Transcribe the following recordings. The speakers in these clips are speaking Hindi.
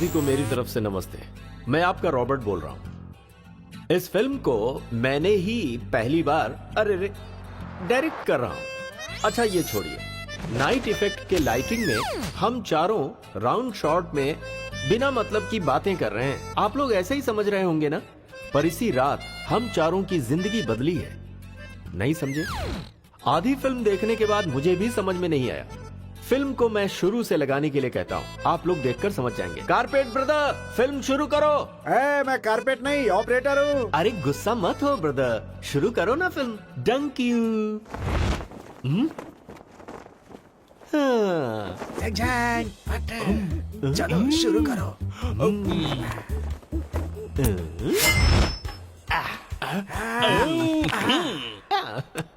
सभी को मेरी तरफ से नमस्ते। मैं आपका रॉबर्ट बोल रहा हूँ। इस फिल्म को मैंने ही पहली बार डायरेक्ट कर रहा हूँ। अच्छा ये छोड़िए, नाइट इफेक्ट के लाइटिंग में हम चारों राउंड शॉट में बिना मतलब की बातें कर रहे हैं। आप लोग ऐसे ही समझ रहे होंगे ना, पर इसी रात हम चारों की जिंदगी बदली है। नहीं समझे? आधी फिल्म देखने के बाद मुझे भी समझ में नहीं आया। फिल्म को मैं शुरू से लगाने के लिए कहता हूँ, आप लोग देखकर समझ जाएंगे। कारपेट ब्रदर, फिल्म शुरू करो। मैं कारपेट नहीं, ऑपरेटर हूँ। अरे गुस्सा मत हो ब्रदर, शुरू करो ना फिल्म। डंक यू। हाँ। चलो शुरू करो।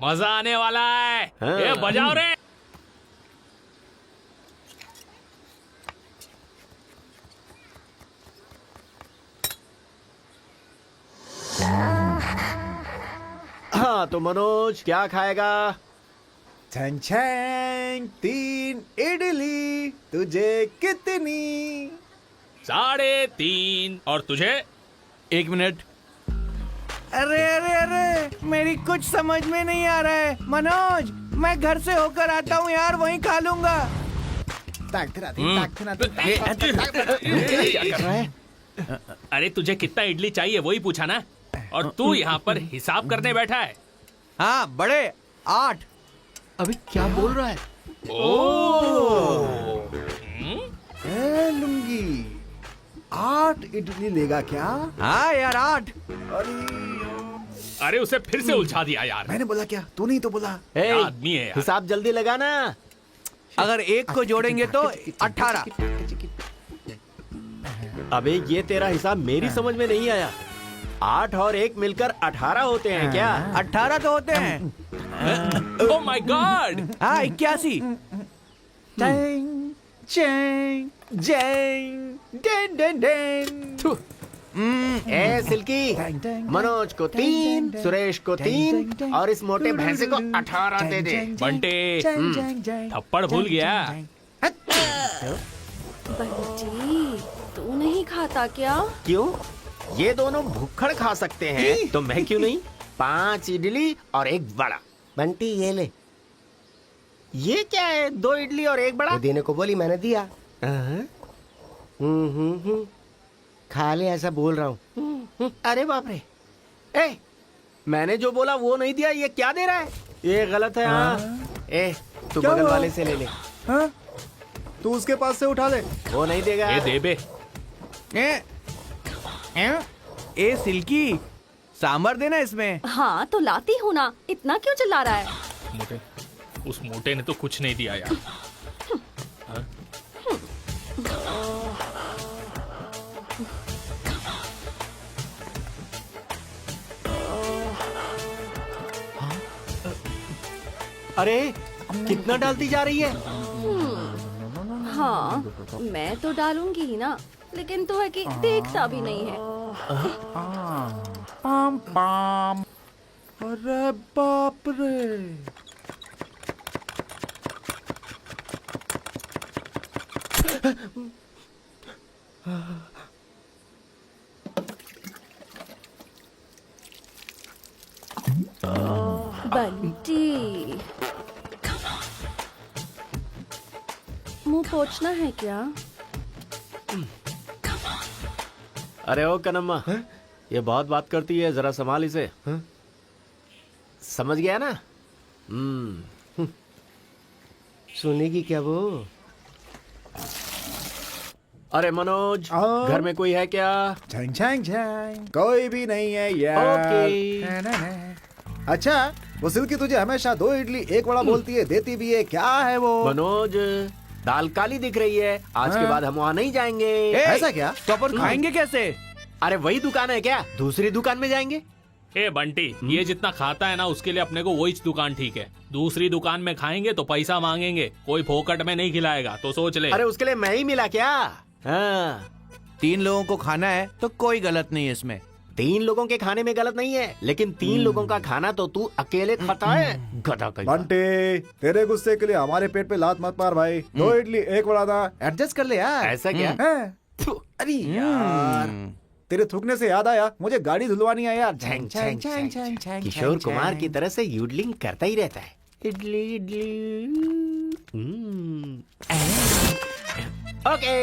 मजा आने वाला है। हाँ। ये बजाओ रे। हाँ तो मनोज क्या खाएगा? छन छन 3 इडली, तुझे कितनी? 3.5 और तुझे? 1 मिनट। अरे अरे अरे, मेरी कुछ समझ में नहीं आ रहा है। मनोज, मैं घर से होकर आता हूँ यार, वहीं खा लूंगा। क्या कर रहा है? अरे तुझे कितना इडली चाहिए वही पूछा ना, और तू यहाँ पर हिसाब करने बैठा है। हाँ बड़े, 8। अभी क्या बोल रहा है? लुंगी 8 इडली लेगा क्या? हाँ यार 8। अरे उसे फिर से उलझा दिया यार। मैंने बोला क्या? तू नहीं तो बोला। ए, आदमी है यार। हिसाब जल्दी लगाना। अगर 1 को जोड़ेंगे तो 18। अबे ये तेरा हिसाब मेरी समझ में नहीं आया। 8 और 1 मिलकर 18 होते हैं क्या? 18 तो होते हैं। Oh my God. हाँ 81। थू। ए सिल्की, मनोज को 3, सुरेश को 3 और इस मोटे भैंसे को 18 दे दे। बंटे, थप्पड़ भूल गया। बंटी, तू नहीं खाता क्या? क्यों? ये दोनों भुक्खड़ खा सकते हैं तो मैं क्यों नहीं? 5 इडली और 1 बड़ा। बंटी ये ले। ये क्या है? 2 इडली और 1 बड़ा? वो देने को बोली, मैंने दिया। हाँ? खा ले, ऐसा बोल रहा हूँ। अरे बाप रे। ए, मैंने जो बोला वो नहीं दिया, ये क्या दे रहा है? ये गलत है। हाँ। ए, तू क्या बगल हुआ? वाले से ले ले। हाँ? तू उसके पास से उठा ले। वो नहीं देगा। ये दे बे। ए सिल्की, सांभर देना इसमें। हाँ तो लाती हूँ ना, इतना क्यों चिल्ला रहा है? मोटे, उस मोटे ने तो कुछ नहीं दिया यार। अरे कितना डालती जा रही है? हाँ मैं तो डालूंगी ही ना, लेकिन तो है कि देखता भी नहीं है। Palm palm. अरे बाप रे। बंटी, मुंह पोंछना है क्या? अरे ओ कनम्मा, ये बहुत बात करती है, जरा संभाल इसे। समझ गया ना? सुनेगी क्या वो? अरे मनोज, हाँ? घर में कोई है क्या? छंग छंग छंग, कोई भी नहीं है यार। ओके। अच्छा, वो सिल्की तुझे हमेशा 2 इडली 1 बड़ा बोलती है, देती भी है, क्या है वो? मनोज, दाल काली दिख रही है। आज के बाद हम वहाँ नहीं जाएंगे। ऐसा क्या? तो अपन खाएंगे कैसे? अरे वही दुकान है क्या? दूसरी दुकान में जाएंगे। ए बंटी, ये जितना खाता है ना उसके लिए अपने को वही दुकान ठीक है। दूसरी दुकान में खाएंगे तो पैसा मांगेंगे, कोई फोकट में नहीं खिलाएगा, तो सोच ले। अरे उसके लिए मैं ही मिला क्या? हाँ। 3 लोगों को खाना है तो कोई गलत नहीं है इसमें। 3 लोगों के खाने में गलत नहीं है, लेकिन 3 लोगों का खाना तो तू अकेले खाता है। गधा कहीं का। बंटे, तेरे गुस्से के लिए हमारे पेट पे लात मत मार भाई। 2 इडली 1 बड़ा था, एडजस्ट कर ले यार। ऐसा क्या? हैं? अरे यार, तेरे थूकने से याद आया, मुझे गाड़ी धुलवानी है यार। झैंग झैंग, झैंग, झैंग, झैंग, किशोर कुमार की तरह से यूडलिंग करता ही रहता है। इडली इडली। ओके।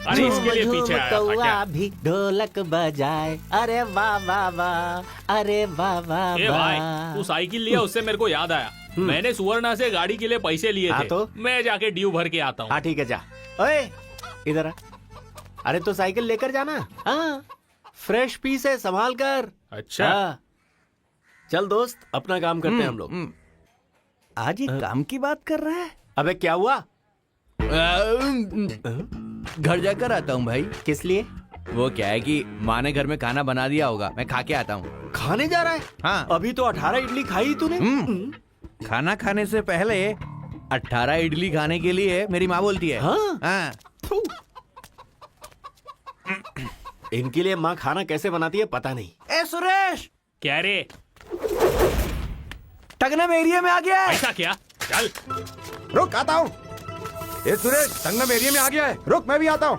अरे इसके लिए पीछे आया था क्या? भी ढोलक बजाए। अरे वाह वाह वाह, अरे वाह वाह ए भाई, वाह। तू साइकिल लिया उससे मेरे को याद आया, मैंने सुवर्णा से गाड़ी के लिए पैसे लिए हाँ थे। तो? मैं जाके ड्यू भर के आता हूँ। हाँ ठीक है, जा। ओए इधर आ। अरे तो साइकिल लेकर जाना। हाँ, फ्रेश पीस है, संभाल कर। अच्छा। हाँ। चल दोस्त, अपना काम करते हैं हम लोग। आज ये काम की बात कर रहा है। अबे क्या हुआ? घर जाकर आता हूँ भाई। किस लिए? वो क्या है कि माँ ने घर में खाना बना दिया होगा, मैं खा के आता हूँ। खाने जा रहा है? हाँ। अभी तो 18 इडली खाई तूने। खाना खाने से पहले 18 इडली खाने के लिए मेरी माँ बोलती है। हाँ? हाँ। थू। इनके लिए माँ खाना कैसे बनाती है पता नहीं। ए सुरेश, क्या रे? टगनम एरिया में आ गया है। ऐसा क्या? चल। रुक, आता हूँ। ए सुरेश, संगम एरिया में आ गया है। रुक, मैं भी आता हूँ।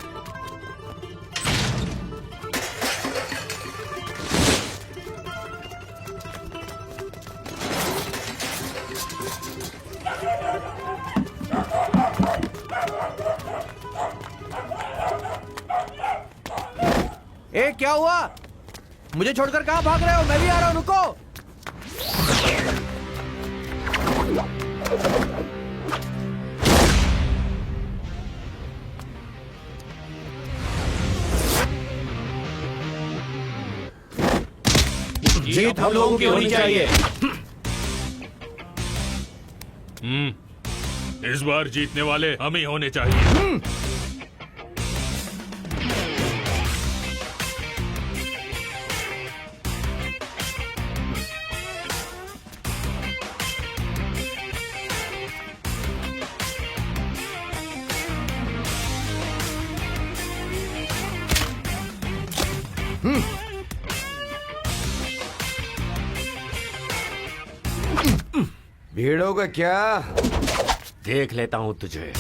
ए क्या हुआ? मुझे छोड़कर कहाँ भाग रहे हो? मैं भी आ रहा हूँ, रुको। जीत हम लोगों की होनी चाहिए। इस बार जीतने वाले हम ही होने चाहिए। भीड़ों का क्या? देख लेता हूँ तुझे।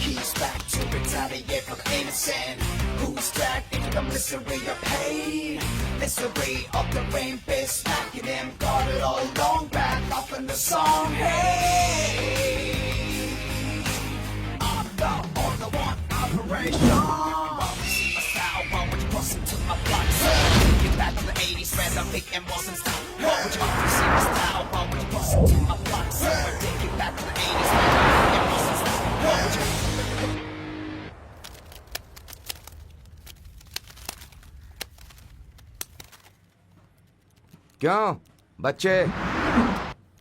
He's back to retaliate for the innocent. Who's back into the misery of pain? Misery of the rain fist smacking him. Got it all along back up in the song. Hey, I'm the only one operation. While we see my style, why would you cross into my block? So, get back to the 80s where the big and wasn't style. Why would you see my style? Why would you cross into my block? So, get back to the 80s where the big and wasn't style. Why would you? क्यों बच्चे?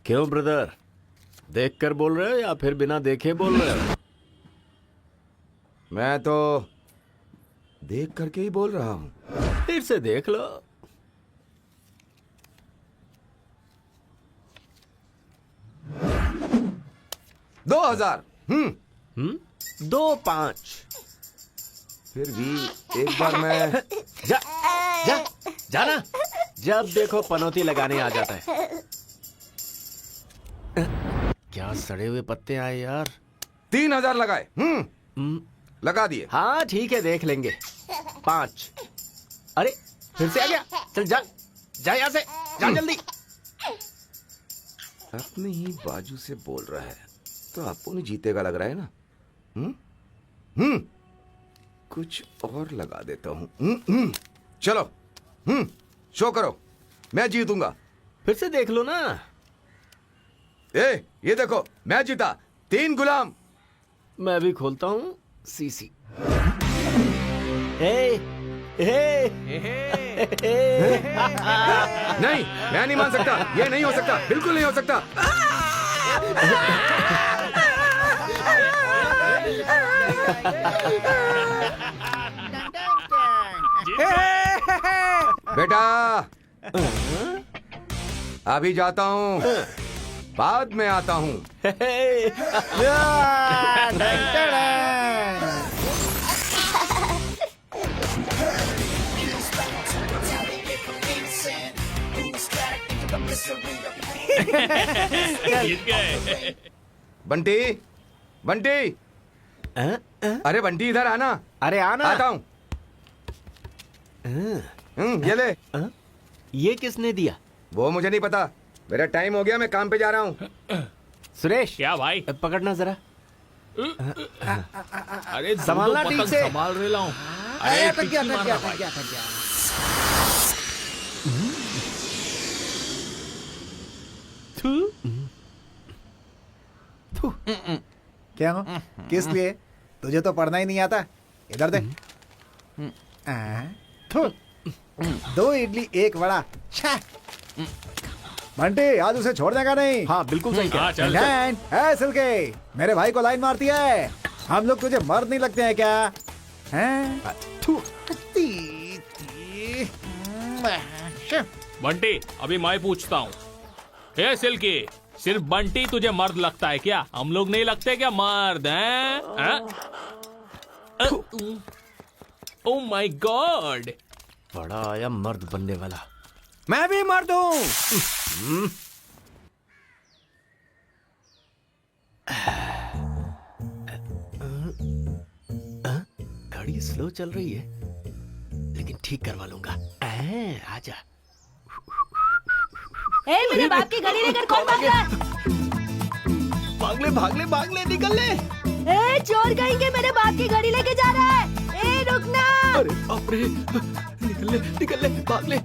क्यों ब्रदर, देख कर बोल रहे हो या फिर बिना देखे बोल रहे हो? मैं तो देख करके ही बोल रहा हूँ। फिर से देख लो। दो 2000। 2-5। फिर भी एक बार मैं जा जा जाना। जब देखो पनौती लगाने आ जाता है। क्या सड़े हुए पत्ते आए यार। 3000 लगाए। लगा दिए। हाँ ठीक है, देख लेंगे। 5। अरे फिर से आ गया। चल जा जा यहाँ से, जा जल्दी। अपने ही बाजू से बोल रहा है तो आपको नहीं जीतेगा लग रहा है ना। कुछ और लगा देता हूँ। चलो शो करो, मैं जीतूंगा। फिर से देख लो ना। ये देखो, मैं जीता। 3 गुलाम। मैं भी खोलता हूँ सीसी। ए, ए, नहीं, मैं नहीं मान सकता। ये नहीं हो सकता, बिल्कुल नहीं हो सकता। बेटा, अभी जाता हूँ। बाद में आता हूँ। जीत गए। बंटी, बंटी, अरे बंटी इधर आना। अरे आना। आता हूँ। ये ले। ये किसने दिया? वो मुझे नहीं पता, मेरा टाइम हो गया, मैं काम पे जा रहा हूँ। सुरेश, क्या भाई? पकड़ना जरा। अरे संभालना दो ठीक पतंग से। संभाल रहा हूँ। अरे अटक गया, टिक्की अटक मारना गया, भाई। अटक गया, अटक गया। क्या हो? किस लिए? तुझे तो पढ़ना ही नहीं आता। इधर दे। थू। 2 इडली 1 वड़ा। छा। बंटी, आज उसे छोड़ने का नहीं। हाँ बिल्कुल सही कहा। हाँ चल चल। डैन, ए सिल्के, मेरे भाई को लाइन मारती है। हम लोग तुझे मर्द नहीं लगते हैं क्या? हैं? थू। बंटी, अभी मैं पूछता हूँ। हे सिल्की, सिर्फ बंटी तुझे मर्द लगता है क्या? हम लोग नहीं लगते क्या मर्द हैं? Oh my God. बड़ा आया मर्द बनने वाला। मैं भी मर्द हूँ। घड़ी स्लो चल रही है, लेकिन ठीक करवा लूंगा। आजा। ए, मेरे बाप की घड़ी लेकर कौन भाग रहा है? भाग ले, निकल ले। ए, चोर कहेंगे मेरे बाप की घड़ी लेके जा रहा है। ए, रुकना। अरे बाप रे, निकल ले, भाग ले।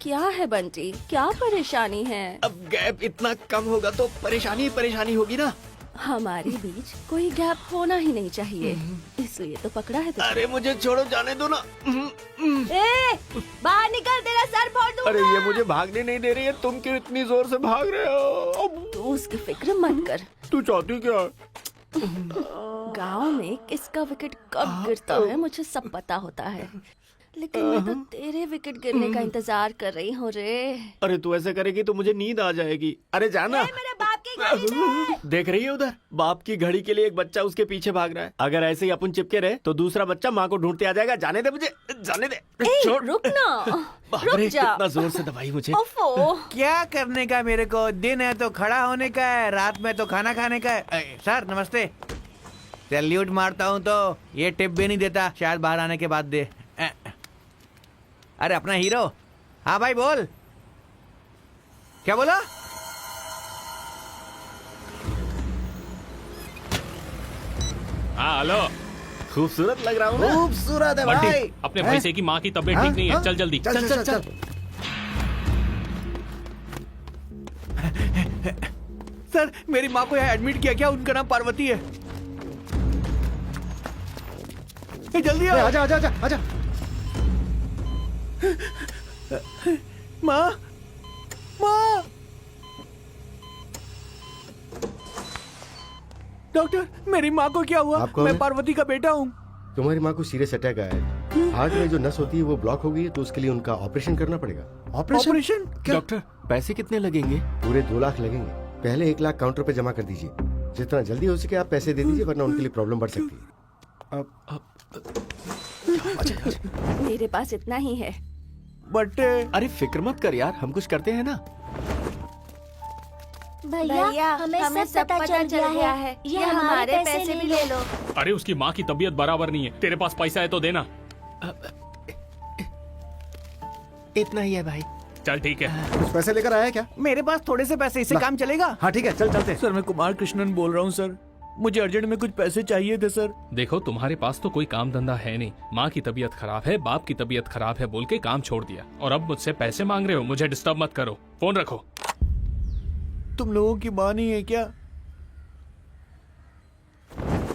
क्या है बंटी, क्या परेशानी है? अब गैप इतना कम होगा तो परेशानी ही परेशानी होगी ना। हमारे बीच कोई गैप होना ही नहीं चाहिए, इसलिए तो पकड़ा है तुझे। अरे मुझे छोड़ो, जाने दो ना। ए, बाहर निकल, तेरा सर फोड़ दूंगा। अरे ये मुझे भागने नहीं दे रही है, तुम क्यों इतनी जोर से भाग रहे हो? तू उसकी फिक्र मत कर। तू चाहती क्या? गांव में किसका विकेट कब गिरता है मुझे सब पता होता है, लेकिन मैं तो तेरे विकेट गिरने का इंतजार कर रही हूँ रे। अरे तू ऐसे करेगी तो मुझे नींद आ जाएगी। अरे जाना। मेरे बाप की घड़ी दे। देख रही है उधर, बाप की घड़ी के लिए एक बच्चा उसके पीछे भाग रहा है। अगर ऐसे ही अपन चिपके रहे तो दूसरा बच्चा माँ को ढूंढते आ जाएगा। जाने दे मुझे, जाने दे। ए, छोड़। रुक ना, बाप रुक रे, जा। कितना जोर से दबाई मुझे। ओफो। क्या करने का मेरे को? दिन है तो खड़ा होने का है, रात में तो खाना खाने का है। सर नमस्ते। सैल्यूट मारता हूँ तो ये टिप भी नहीं देता, शायद बाहर आने के बाद दे। अरे अपना हीरो। हाँ भाई बोल। क्या बोला? हाँ हेलो। खूबसूरत लग रहा हूँ ना? खूबसूरत है भाई। बंटी, अपने भैंसे की माँ की तबीयत ठीक नहीं है, चल जल्दी। चल। सर मेरी माँ को यहाँ एडमिट किया क्या? उनका नाम पार्वती है। जल्दी आओ। आजा। माँ, डॉक्टर मेरी माँ को क्या हुआ? आप कौन मैं है? पार्वती का बेटा हूँ। तुम्हारी माँ को सीरियस अटैक आया है। हार्ट में जो नस होती है वो ब्लॉक हो गई है, तो उसके लिए उनका ऑपरेशन करना पड़ेगा। ऑपरेशन? डॉक्टर पैसे कितने लगेंगे? पूरे 2 लाख लगेंगे। पहले 1 लाख काउंटर पे जमा कर दीजिए। जितना जल्दी हो सके आप पैसे दे दीजिए, वरना उनके लिए प्रॉब्लम बढ़ सकती है। मेरे पास इतना ही है। बट अरे फिक्र मत कर यार, हम कुछ करते हैं ना। भैया हमें सब पता चल गया है। ये हमारे पैसे भी ले लो। अरे उसकी माँ की तबीयत बराबर नहीं है, तेरे पास पैसा है तो देना। इतना ही है भाई। चल ठीक है। कुछ पैसे लेकर आया है क्या? मेरे पास थोड़े से पैसे, इससे काम चलेगा? हाँ ठीक है, चलते। सर मैं कुमार कृष्णन बोल रहा हूँ सर, मुझे अर्जेंट में कुछ पैसे चाहिए थे सर। देखो तुम्हारे पास तो कोई काम धंधा है नहीं, माँ की तबीयत खराब है, बाप की तबीयत खराब है बोल के काम छोड़ दिया, और अब मुझसे पैसे मांग रहे हो। मुझे डिस्टर्ब मत करो, फोन रखो। तुम लोगों की माँ नहीं है क्या?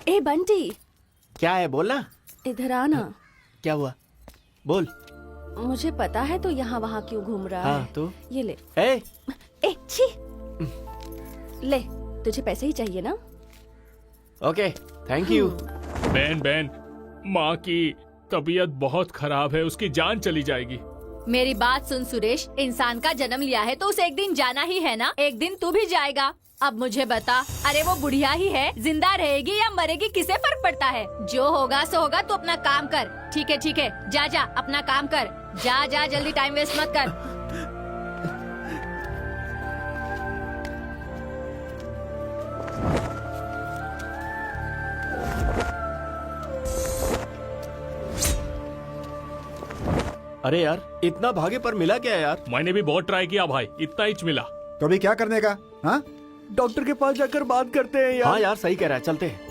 ए बंटी, क्या है बोलना? इधर आना। क्या हुआ? बोल। मुझे पता है तो यहाँ वहाँ क्यों घूम रहा हाँ, है। तो? ये ले। ए छी। ले, तुझे पैसे ही चाहिए ना? Okay, thank you. बहन माँ की तबीयत बहुत खराब है, उसकी जान चली जाएगी। मेरी बात सुन सुरेश, इंसान का जन्म लिया है तो उसे एक दिन जाना ही है ना। एक दिन तू भी जाएगा। अब मुझे बता, अरे वो बुढ़िया ही है, जिंदा रहेगी या मरेगी किसे फर्क पड़ता है? जो होगा सो होगा, तू अपना काम कर। ठीक है, जा जा अपना काम कर। जा जा जल्दी, टाइम वेस्ट मत कर। अरे यार, इतना भागे पर मिला क्या यार? मैंने भी बहुत ट्राई किया भाई, इतना ही मिला। तो अभी क्या करने का? हाँ, डॉक्टर के पास जाकर बात करते हैं यार। हाँ यार, सही कह रहा है, चलते हैं।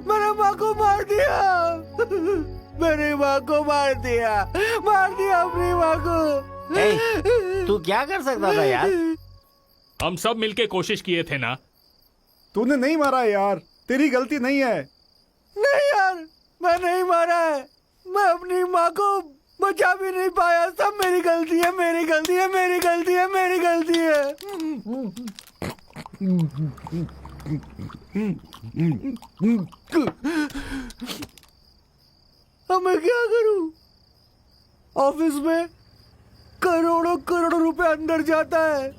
मेरे माँ को मार दिया। मेरी माँ को मार दिया अपनी माँ को। तू क्या कर सकता था यार? हम सब मिलके कोशिश किए थे ना। तूने नहीं मारा यार, तेरी गलती नहीं है। नहीं यार, मैं नहीं मारा है। मैं अपनी माँ को बचा भी नहीं पाया। सब मेरी गलती है, मेरी गलती है, मेरी गलती है, मेरी गलती है। अब मैं क्या करूं? ऑफिस में करोड़ों करोड़ों रुपए अंदर जाता है,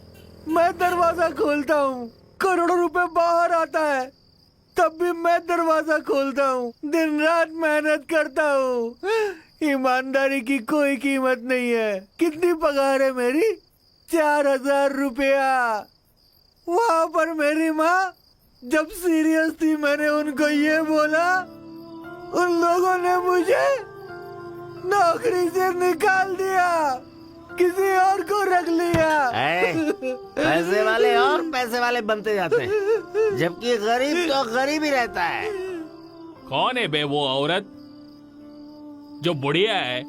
मैं दरवाजा खोलता हूँ, करोड़ों रुपए बाहर आता है, तब भी मैं दरवाजा खोलता हूँ, दिन रात मेहनत करता हूँ। ईमानदारी की कोई कीमत नहीं है। कितनी पगार है मेरी? 4000 रुपया। वहां पर मेरी माँ जब सीरियस थी, मैंने उनको ये बोला, उन लोगों ने मुझे नौकरी से निकाल दिया, किसी और को रख लिया। पैसे वाले और पैसे वाले बनते जाते हैं, जबकि गरीब तो गरीब ही रहता है। कौन है बे वो औरत जो बुढ़िया है?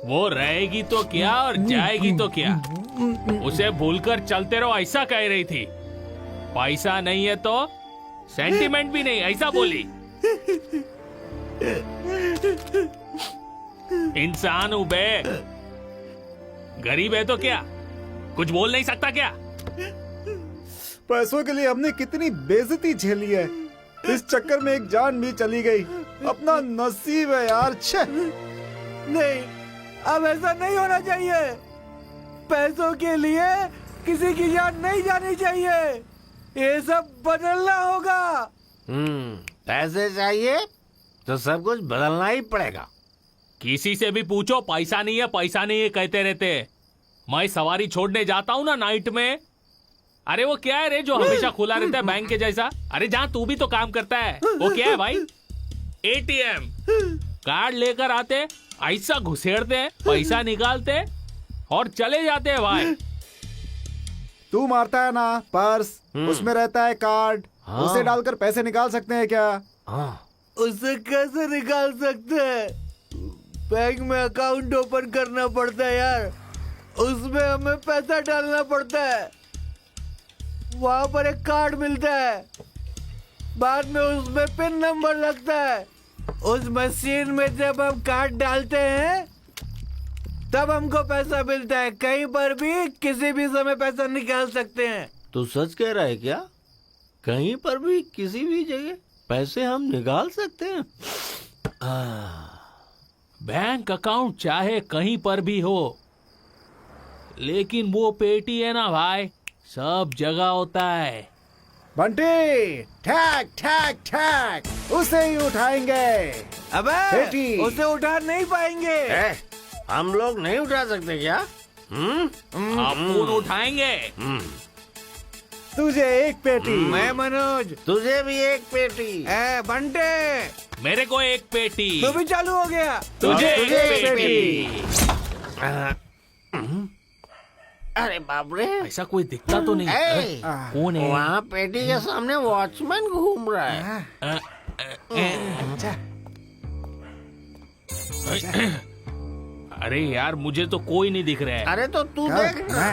वो रहेगी तो क्या और जाएगी तो क्या? उसे भूलकर चलते रहो ऐसा कह रही थी। पैसा नहीं है तो सेंटिमेंट भी नहीं, ऐसा बोली। इंसान हूं बे, गरीब है तो क्या कुछ बोल नहीं सकता क्या? पैसों के लिए हमने कितनी बेइज्जती झेली है, इस चक्कर में एक जान भी चली गई। अपना नसीब है यार। छे नहीं, अब ऐसा नहीं होना चाहिए। पैसों के लिए किसी की जान नहीं जानी चाहिए। ये सब बदलना होगा। पैसे चाहिए तो सब कुछ बदलना ही पड़ेगा। किसी से भी पूछो, पैसा नहीं है, पैसा नहीं है कहते रहते। मैं सवारी छोड़ने जाता हूँ ना नाइट में, अरे वो क्या है रे जो हमेशा खुला रहता है बैंक के जैसा? अरे जहाँ तू भी तो काम करता है, वो क्या है भाई? एटीएम कार्ड लेकर आते, ऐसा घुसेड़ते हैं, पैसा निकालते और चले जाते हैं भाई। तू मारता है ना पर्स, उसमें रहता है कार्ड। हाँ। उसे डालकर पैसे निकाल सकते हैं क्या? हाँ। उससे कैसे निकाल सकते हैं? बैंक में अकाउंट ओपन करना पड़ता है यार, उसमें हमें पैसा डालना पड़ता है, वहां पर एक कार्ड मिलता है, बाद में उसमें पिन नंबर लगता है। उस मशीन में जब हम कार्ड डालते हैं तब हमको पैसा मिलता है। कहीं पर भी किसी भी समय पैसा निकाल सकते हैं। तू सच कह रहा है क्या? कहीं पर भी किसी भी जगह पैसे हम निकाल सकते हैं। बैंक अकाउंट चाहे कहीं पर भी हो, लेकिन वो पेटी है ना भाई, सब जगह होता है। बंटी, ठैक ठैक ठैक, उसे ही उठाएंगे। अबे बेटी। उसे उठा नहीं पाएंगे। हम लोग नहीं उठा सकते क्या? अपुन उठाएंगे। तुझे एक पेटी। मैं मनोज। तुझे भी एक पेटी। ए बंटे, मेरे को एक पेटी। तू भी चालू हो गया। तुझे तुझे एक एक पेटी। अरे बाप रे, ऐसा कोई दिखता तो नहीं। ए, कौन है? वहाँ पेटी के सामने वॉचमैन घूम रहा है। अरे यार, मुझे तो कोई नहीं दिख रहा है। अरे तो तू देख ना।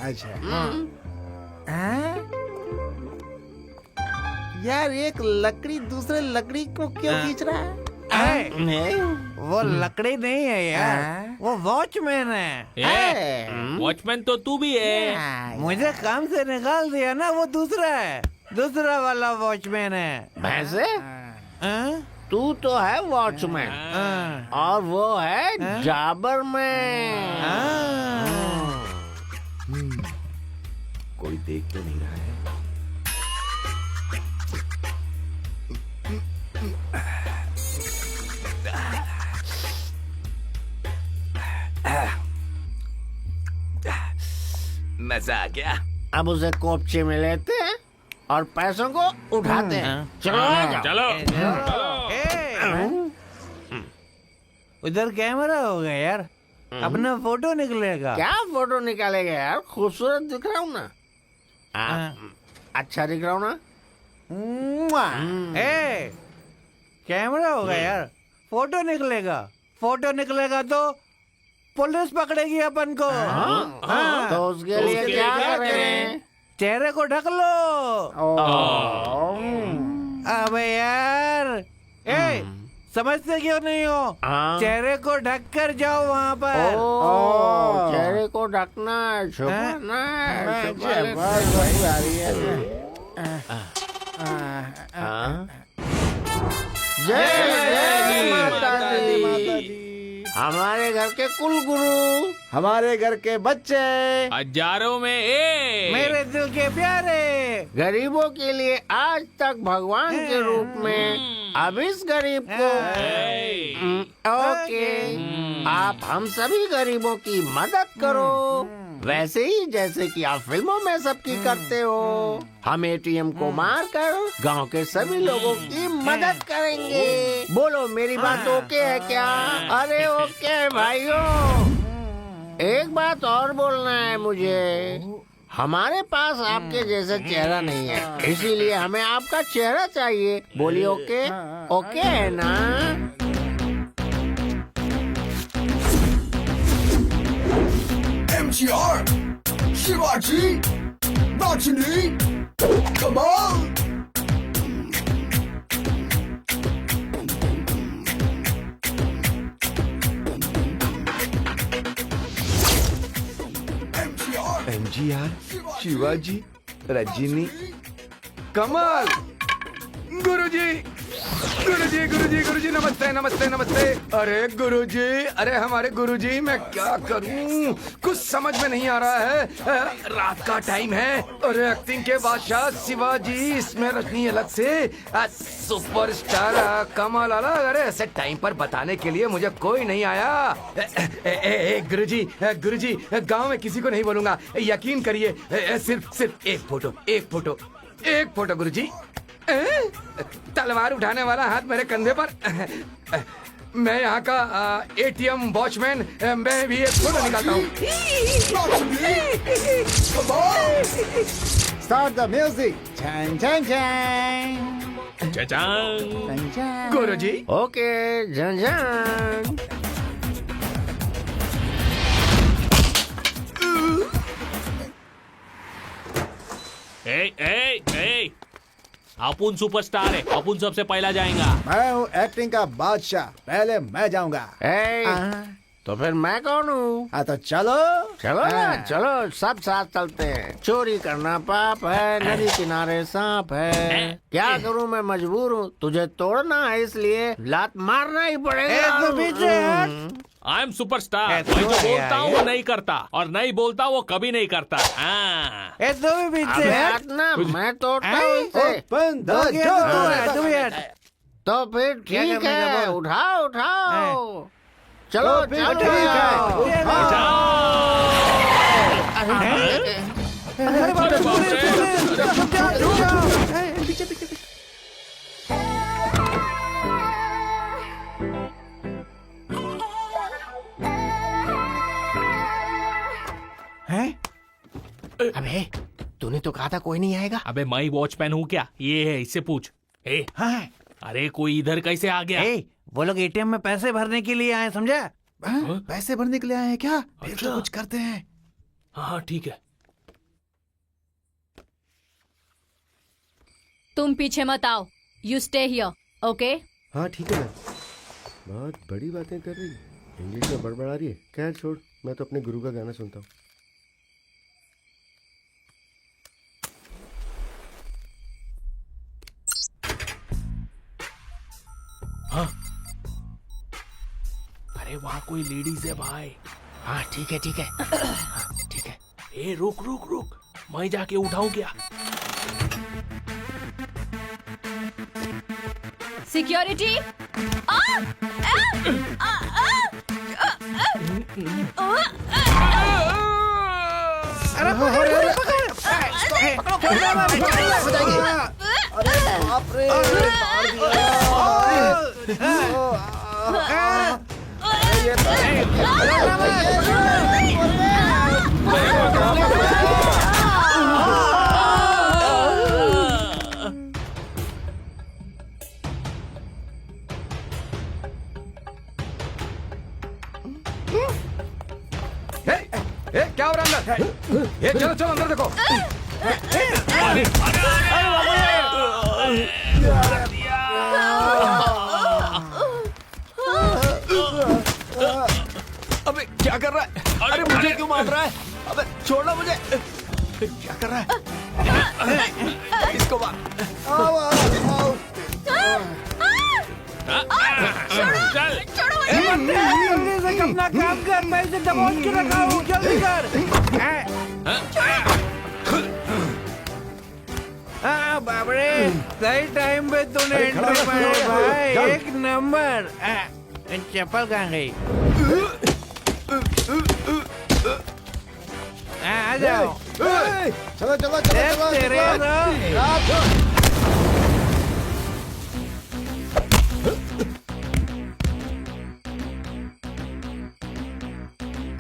अच्छा। यार एक लकड़ी दूसरे लकड़ी को क्यों खींच रहा है? वो लकड़ी नहीं है यार, वो वॉचमैन है। वॉचमैन तो तू भी है। मुझे काम से निकाल दिया ना, वो दूसरा है, दूसरा वाला वॉचमैन है। भैंसे, हाँ? तू तो है वॉचमैन हाँ। और वो है जाबर मैन। कोई देख तो नहीं रहा है। मजा आ गया। अब उसे कोपचे में लेते हैं और पैसों को उठाते हैं। चलो आ जाओ। चलो। उधर कैमरा होगा यार, अपना फोटो निकलेगा। क्या फोटो निकालेगा यार? खूबसूरत दिख रहा हूँ ना? अच्छा दिख रहा हूँ ना? ए, कैमरा होगा यार, फोटो निकलेगा। फोटो निकलेगा तो पुलिस पकड़ेगी अपन को। हाँ। तो उसके लिए क्या करें? चेहरे को ढक लो। अबे यार, ए, समझते क्यों नहीं हो? चेहरे को ढक कर जाओ वहाँ पर। चेहरे को ढकना है, छुपाना है, जय माता दी। हमारे घर के कुल गुरु, हमारे घर के बच्चे, हजारों में एक। मेरे दिल के प्यारे, गरीबों के लिए आज तक भगवान के रूप में, अब इस गरीब को ओके, आप हम सभी गरीबों की मदद करो, वैसे ही जैसे कि आप फिल्मों में सबकी करते हो। हम एटीएम को मारकर गांव के सभी लोगों की मदद करेंगे। बोलो मेरी बात ओके है क्या? अरे ओके भाइयों। एक बात और बोलना है मुझे, हमारे पास आपके जैसा चेहरा नहीं है, इसीलिए हमें आपका चेहरा चाहिए। बोलिए ओके? ओके है ना? MTR, Shivaji, Rajini, Kamal. MGR, Shivaji, Rajni, कमाल, गुरुजी, गुरुजी, गुरुजी, गुरुजी, नमस्ते, नमस्ते, नमस्ते। अरे गुरुजी, अरे हमारे गुरुजी, मैं क्या करूं? कुछ समझ में नहीं आ रहा है। रात का टाइम है। अरे एक्टिंग के बादशाह शिवाजी, इसमें रजनी अलग से, सुपरस्टार कमाल अलग। अरे ऐसे टाइम पर बताने के लिए मुझे कोई नहीं आया। गुरुजी, गुरुजी, गांव में किसी को नहीं बोलूंगा, यकीन करिए। सिर्फ एक फोटो, एक फोटो, एक फोटो गुरुजी। तलवार उठाने वाला हाथ मेरे कंधे पर। मैं यहाँ का एटीएम वॉचमैन, मैं भी एक फोटो निकालता हूँ। Start the music. चैंग चैंग चैंग चचांग। गुरुजी, ओके झंझान। ए, अपुन सुपरस्टार है, अपुन सबसे पहला जाएगा। मैं हूँ एक्टिंग का बादशाह, पहले मैं जाऊंगा। तो फिर मैं कौन हूँ? हाँ तो चलो। चलो ना, चलो सब साथ चलते हैं। चोरी करना पाप है, नदी किनारे सांप है। क्या करूँ, मैं मजबूर हूँ। तुझे तोड़ना है इसलिए लात मारना ही पड़ेगा। तो पीछे हट। I am superstar. ए, मैं जो तो बोलता हूँ वो यार। नहीं करता, और नहीं बोलता वो कभी नहीं करता। हाँ। ए तू भी पीछे अबे हट। हट ना, मैं तोड़ता हूँ इसे। ओपन द तो क्या डोर। तू भी हट। तो फिर क्या ठीक करने का है, बोल? उठाओ उठाओ। चलो तो फिर चलो। ठीक है। अरे बाप रे, बाप रे। रुक जाओ, रुक जाओ। ए, पीछे पीछे पीछे। हैं? अबे तूने तो कहा था कोई नहीं आएगा। अबे मैं वॉचमैन हूँ क्या? ये है, इससे पूछ। ए, हाँ। अरे कोई इधर कैसे आ गया? ए, वो लोग एटीएम में पैसे भरने के लिए आए, समझा? हाँ? पैसे भरने के लिए आए हैं क्या? फिर अच्छा। तो कुछ करते हैं। हाँ ठीक है। तुम पीछे मत आओ, यू स्टे हियर, ओके? हाँ ठीक है मैम। बहुत बड़ी बातें कर रही है, इंग्लिश में बड़बड़ा रही है। खैर छोड़, मैं तो अपने गुरु का गाना सुनता हूँ। हाँ। अरे वहाँ कोई लेडीज है भाई। हाँ ठीक है ठीक है। हाँ, ठीक है। ए रुक रुक रुक, मैं जाके उठाऊं क्या? सिक्योरिटी! अरे पकड़, अरे पकड़। ए, छोड़ दे, पकड़ ले। अरे बाप रे, मार क्या हो रहा है अंदर? ये चलो चलो अंदर देखो। अबे क्या कर रहा है? अरे मुझे क्यों मार रहा है? अबे छोड़ना मुझे। क्या कर रहा है? इसको मार। चल। जल्दी से अपना काम कर, मैं इसे दबोच के रखा हूँ, जल्दी कर। बाप रे, सही टाइम पे तूने एंट्री मारी भाई, एक नंबर। चप्पल कहाँ गई? आ जाओ। चलो चलो चलो तेरे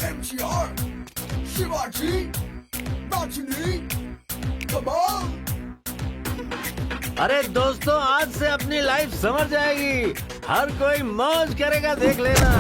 MGR, शिवाजी, नाचनी, कमाल। अरे दोस्तों, आज से अपनी लाइफ समझ जाएगी। हर कोई मौज करेगा, देख लेना।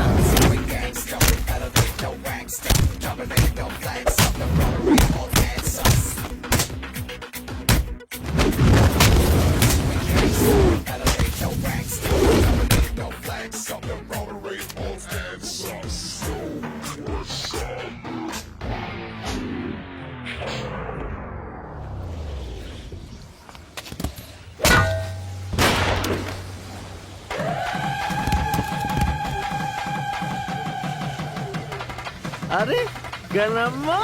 अरे गनम्मा,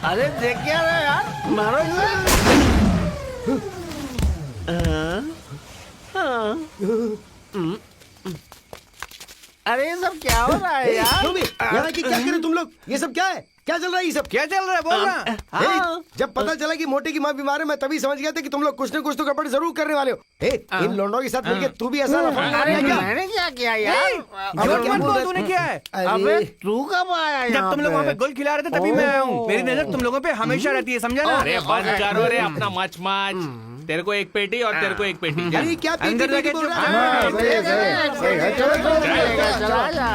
अरे देख क्या रहा है यार, मारो इसे। अरे ये सब क्या हो रहा है यार? यहाँ की क्या करें तुम लोग? ये सब क्या है? क्या चल रहा है ये सब? क्या चल रहा है, बोल रहा? ए, जब पता चला कि मोटे की माँ बीमार है, मैं तभी समझ गया था कि तुम लोग कुछ न कुछ तो गड़बड़ जरूर करने वाले हो। ए, इन लोंडों के साथ मिलके तू भी ऐसा लफड़ा कर अरे रहा है क्या? मैंने क्या किया यार? झूठ मत बोल, तूने क्या है? अबे तू कब आया जब यहाँ तुम लोग वहाँ पे गोल खिला रहे थे तभी मैं आया हूँ। मेरी नजर तुम लोगों पे हमेशा रहती है, समझा ना? अरे बंद करो रे अपना मच मच। तेरे को एक पेटी और तेरे को एक पेटी। जा। अरे क्या अंदर पीटी जाके बोल चुप रहा है? हाँ, सही है, सही है, चलो चलो चला जा।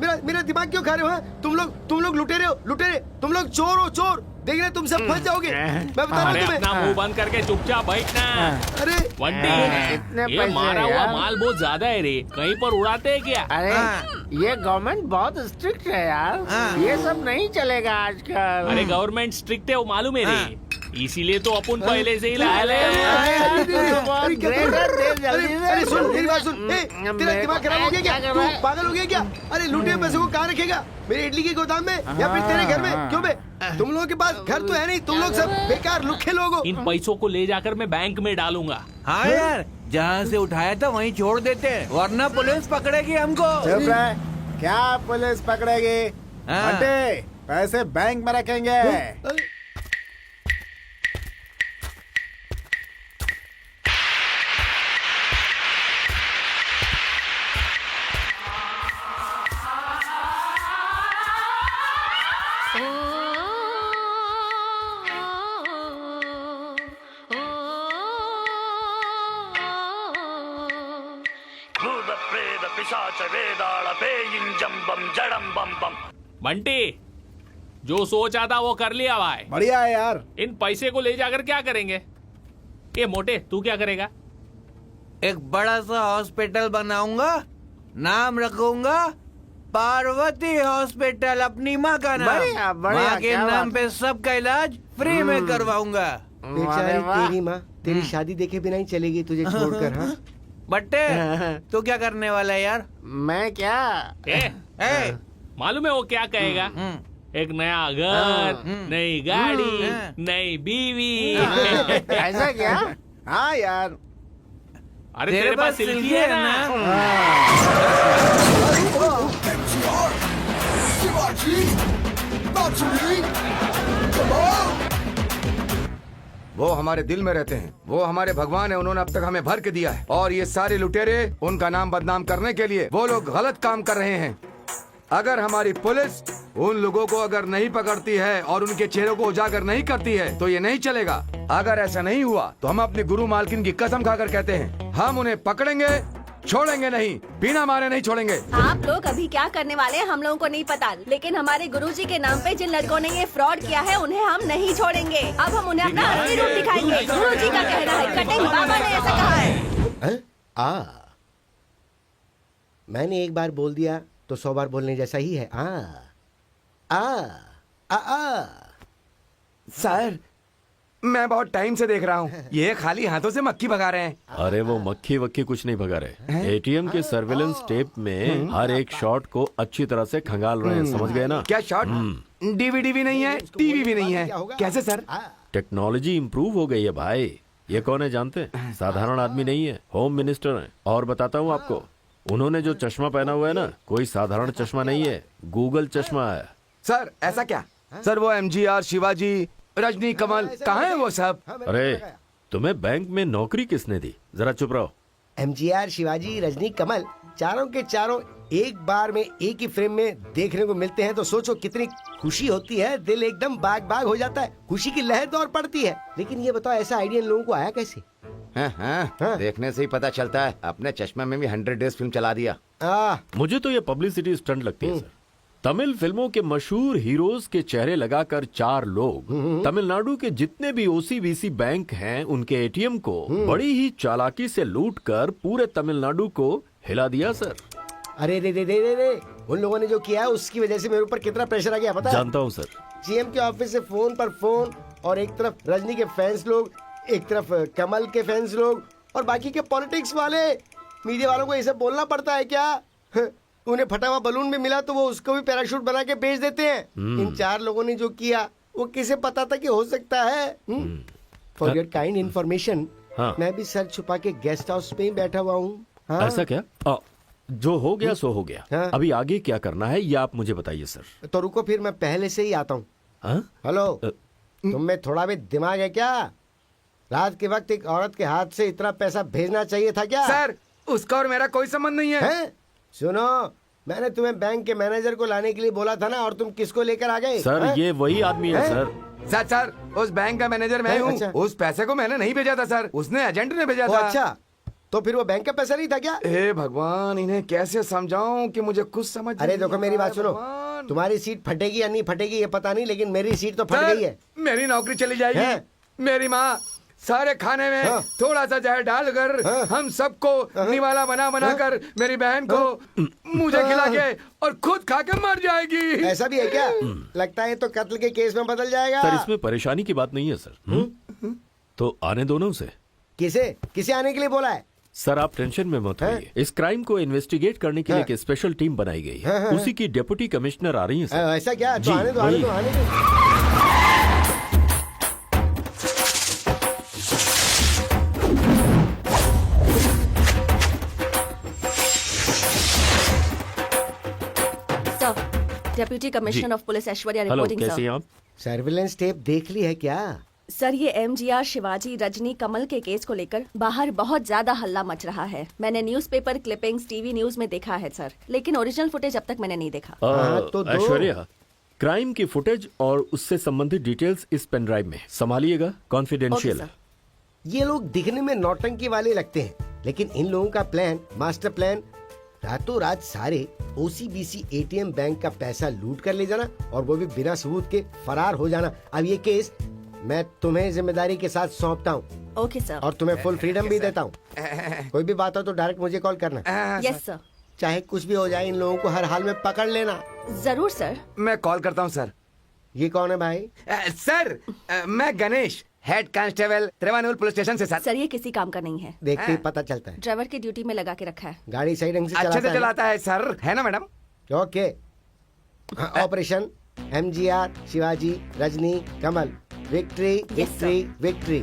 मेरा दिमाग क्यों खा रहे हो? हाँ? तुम लोग लुटेरे हो, लुटेरे। तुम लोग चोर हो, चोर। देख रहे तुम सब फंस जाओगे। मैं बता रहा हूँ अरे तुम्हें। अपना मुंह बंद करके चुपचाप बैठना। अरे बंटी, ये पैसे मारा हुआ यार। माल बहुत ज्यादा है रे, कहीं पर उड़ाते हैं क्या? अरे ये गवर्नमेंट बहुत स्ट्रिक्ट है यार, ये सब नहीं चलेगा आजकल। अरे गवर्नमेंट स्ट्रिक्ट है वो मालूम है रे, इसीलिए तो अपन पहले से ही लाए ले। बहुत ग्रेट है, दे जल्दी से। अरे सुन, मेरी बात सुन। तेरा दिमाग खराब हो गया क्या? तू पागल हो गया क्या? अरे लूटे पैसे को कहाँ रखेगा? मेरे इडली के गोदाम में या फिर तेरे घर में? क्यों बे? तुम लोगों के पास घर तो है नहीं, तुम लोग सब बेकार लुखे लोग हो। इन पैसों को ले जाकर मैं बैंक में डालूंगा। हाँ यार, जहाँ से उठाया था वहीं छोड़ देते हैं, वरना पुलिस पकड़ेगी हमको। चुप रहे, क्या पुलिस पकड़ेगी? हाँ। बंटे, पैसे बैंक में रखेंगे। बंटी, जो सोचा था वो कर लिया भाई। बढ़िया है यार। इन पैसे को ले जाकर क्या करेंगे? ये मोटे, तू क्या करेगा? एक बड़ा सा हॉस्पिटल बनाऊंगा, नाम रखूंगा पार्वती हॉस्पिटल, अपनी माँ का नाम। बढ़िया, बढ़िया, माँ के क्या नाम बात। पे सबका इलाज फ्री में करवाऊंगा। बेचारी तेरी माँ तेरी शादी देखे बिना ही चलेगी तुझे छोड़कर। हाँ बट्टे, तू क्या करने वाला है यार? मैं क्या? ए, मालूम है वो क्या कहेगा? एक नया घर, नई गाड़ी, नई बीवी। ऐसा क्या? हाँ यार। अरे तेरे पास सिल्की है ना? वो हमारे दिल में रहते हैं, वो हमारे भगवान है, उन्होंने अब तक हमें भर के दिया है। और ये सारे लुटेरे उनका नाम बदनाम करने के लिए वो लोग गलत काम कर रहे हैं। अगर हमारी पुलिस उन लोगों को अगर नहीं पकड़ती है और उनके चेहरों को उजागर नहीं करती है तो ये नहीं चलेगा। अगर ऐसा नहीं हुआ तो हम अपनी गुरु मालकिन की कसम खाकर कहते हैं, हम उन्हें पकड़ेंगे, छोड़ेंगे नहीं, बिना मारे नहीं छोड़ेंगे। आप लोग अभी क्या करने वाले हैं हम लोगों को नहीं पता, लेकिन हमारे गुरुजी के नाम पे जिन लड़कों ने ये फ्रॉड किया है उन्हें हम नहीं छोड़ेंगे। अब हम उन्हें अपना असली रूप दिखाएंगे। गुरुजी का कहना है, कटिंग बाबा ने ऐसा कहा है। मैंने एक बार बोल दिया तो 100 बार बोलने जैसा ही है। सर, मैं बहुत टाइम से देख रहा हूँ, ये खाली हाथों से मक्खी भगा रहे हैं। अरे वो मक्खी वक्खी कुछ नहीं भगा रहे, एटीएम के सर्वेलेंस टेप में हर एक शॉट को अच्छी तरह से खंगाल रहे हैं, समझ गए ना? क्या शॉट? डीवीडी भी नहीं है, टीवी भी नहीं है, कैसे सर? टेक्नोलॉजी इम्प्रूव हो गई है भाई। ये कौन है जानते हैं? साधारण आदमी नहीं है, होम मिनिस्टर हैं। और बताता हूँ आपको, उन्होंने जो चश्मा पहना हुआ है ना, कोई साधारण चश्मा नहीं है, गूगल चश्मा है। सर ऐसा क्या? सर वो एमजीआर, शिवाजी, रजनी, कमल कहाँ है वो सब? अरे तुम्हें बैंक में नौकरी किसने दी? जरा चुप रहो। एमजीआर, शिवाजी, रजनी, कमल, चारों के चारों एक बार में एक ही फ्रेम में देखने को मिलते हैं तो सोचो कितनी खुशी होती है। दिल एकदम बाग बाग हो जाता है, खुशी की लहर दौड़ पड़ती है। लेकिन ये बताओ, ऐसा आइडिया इन लोगों को आया कैसे? हाँ, देखने से ही पता चलता है। अपने चश्मे में भी 100 डेज फिल्म चला दिया। मुझे तो ये पब्लिसिटी स्टंट लगती है सर। तमिल फिल्मों के मशहूर हीरोज के चेहरे लगाकर 4 लोग तमिलनाडु के जितने भी ओसीबीसी बैंक हैं उनके एटीएम को बड़ी ही चालाकी से लूटकर पूरे तमिलनाडु को हिला दिया सर। अरे रे रे रे रे रे, उन लोगों ने जो किया है उसकी वजह से मेरे ऊपर कितना प्रेशर आ गया पता है? जानता हूँ सर। सीएम के ऑफिस से फोन पर फोन, और एक तरफ रजनी के फैंस लोग, एक तरफ कमल के फैंस लोग, और बाकी के पॉलिटिक्स वाले। मीडिया वालों को ये सब बोलना पड़ता है क्या? उन्हें फटा हुआ बलून भी मिला तो वो उसको भी पैराशूट बना के बेच देते हैं। इन 4 लोगों ने जो किया वो किसे पता था कि हो सकता है? फॉर योर काइंड इन्फॉर्मेशन, मैं भी सर छुपा के गेस्ट हाउस में ही बैठा हुआ हूँ। ऐसा क्या? जो हो गया सो हो गया। अभी आगे क्या करना है ये आप मुझे बताइए सर। तो रुको, फिर मैं पहले से ही आता हूँ। हेलो, तुम में थोड़ा भी दिमाग है क्या? रात के वक्त एक औरत के हाथ से इतना पैसा भेजना चाहिए था क्या? सर उसका और मेरा कोई संबंध नहीं है। सुनो, मैंने तुम्हें बैंक के मैनेजर को लाने के लिए बोला था ना, और तुम किसको लेकर आ गए? सर ये वही आदमी है सर। सर उस बैंक का मैनेजर मैं हूँ। उस पैसे को मैंने नहीं भेजा था सर, उसने एजेंट ने भेजा था। अच्छा, तो फिर वो बैंक का पैसा नहीं था क्या? हे भगवान, इन्हें कैसे समझाऊं कि मुझे कुछ समझ अरे नहीं देखो आ मेरी रहा बात है, सुनो, भगवान। तुम्हारी सीट फटेगी या नहीं फटेगी ये पता नहीं, लेकिन मेरी सीट तो फट सर, गई है। मेरी नौकरी चली जाएगी। हैं? मेरी माँ सारे खाने में हाँ। थोड़ा सा जहर डालकर हाँ। हम सबको निवाला बना कर मेरी बहन को मुझे खिला के और खुद खा के मर जाएगी। ऐसा भी है क्या? लगता है तो कत्ल के केस में बदल जाएगा। सर इसमें परेशानी की बात नहीं है सर। तो आने दो ना उसे। किसे आने के लिए बोला है? सर आप टेंशन में मत होइए। इस क्राइम को इन्वेस्टिगेट करने के लिए एक स्पेशल टीम बनाई गई है। उसी की डेप्यूटी कमिश्नर आ रही है सर। ऐसा क्या? तो जी, आने दो वही। आने दो। Sir, deputy commissioner of police Aishwarya hello, reporting कैसी हैं सर। आप? सर्विलेंस टेप देख ली है क्या? सर ये एमजीआर शिवाजी रजनी कमल के केस को लेकर बाहर बहुत ज्यादा हल्ला मच रहा है। मैंने न्यूज़पेपर क्लिपिंग्स टीवी न्यूज में देखा है सर, लेकिन ओरिजिनल फुटेज अब तक मैंने नहीं देखा। तो दो। ऐश्वर्या, क्राइम की फुटेज और उससे संबंधित डिटेल्स इस पेन ड्राइव में संभालिएगा, कॉन्फिडेंशियल ओके, है। सर। ये लोग दिखने में नौटंकी वाले लगते हैं, लेकिन इन लोगों का प्लान, मास्टर प्लान, रातों रात सारे ओसीबीसी एटीएम बैंक का पैसा लूट कर ले जाना और वो भी बिना सबूत के फरार हो जाना। अब ये केस मैं तुम्हें जिम्मेदारी के साथ सौंपता हूँ ओके सर। और तुम्हें फुल फ्रीडम भी देता हूँ। कोई भी बात हो तो डायरेक्ट मुझे कॉल करना। Yes sir. चाहे कुछ भी हो जाए, इन लोगों को हर हाल में पकड़ लेना। जरूर सर। मैं कॉल करता हूँ सर। ये कौन है भाई? सर, मैं गणेश, हेड कांस्टेबल त्रिवानुल पुलिस स्टेशन से सर। सर ये किसी काम का नहीं है। देखते ही पता चलता है। ड्राइवर की ड्यूटी में लगा के रखा है। गाड़ी सही ढंग से अच्छे से चलाता है चलाता है सर, है ना मैडम? ना? Okay. Operation MGR Shivaji Rajni Kamal, victory victory victory.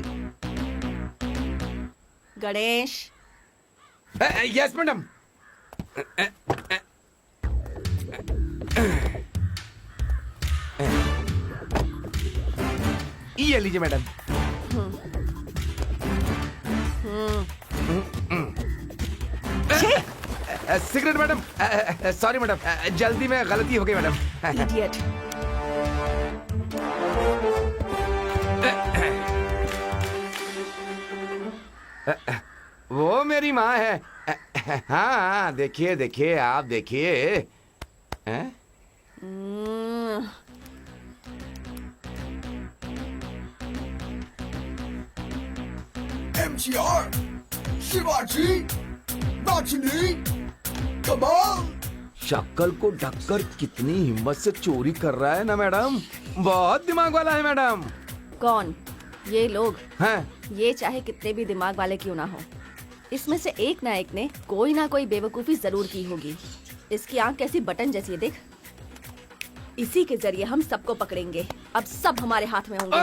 Ganesh. Yes madam. ये लीजिए madam. Cigarette madam. Sorry madam, जल्दी में गलती हो गई मैडम। इडियट। वो मेरी माँ है। हाँ देखिए देखिए, आप देखिए। हैं? MGR, Shivaji, Rajini, Kamal. शक्ल को ढककर कितनी हिम्मत से चोरी कर रहा है ना मैडम। बहुत दिमाग वाला है मैडम। कौन? ये लोग। हैं? ये चाहे कितने भी दिमाग वाले क्यों ना हो, इसमें से एक ना एक ने कोई ना कोई बेवकूफी जरूर की होगी। इसकी आंख कैसी बटन जैसी है देख। इसी के जरिए हम सबको पकड़ेंगे। अब सब हमारे हाथ में होंगे।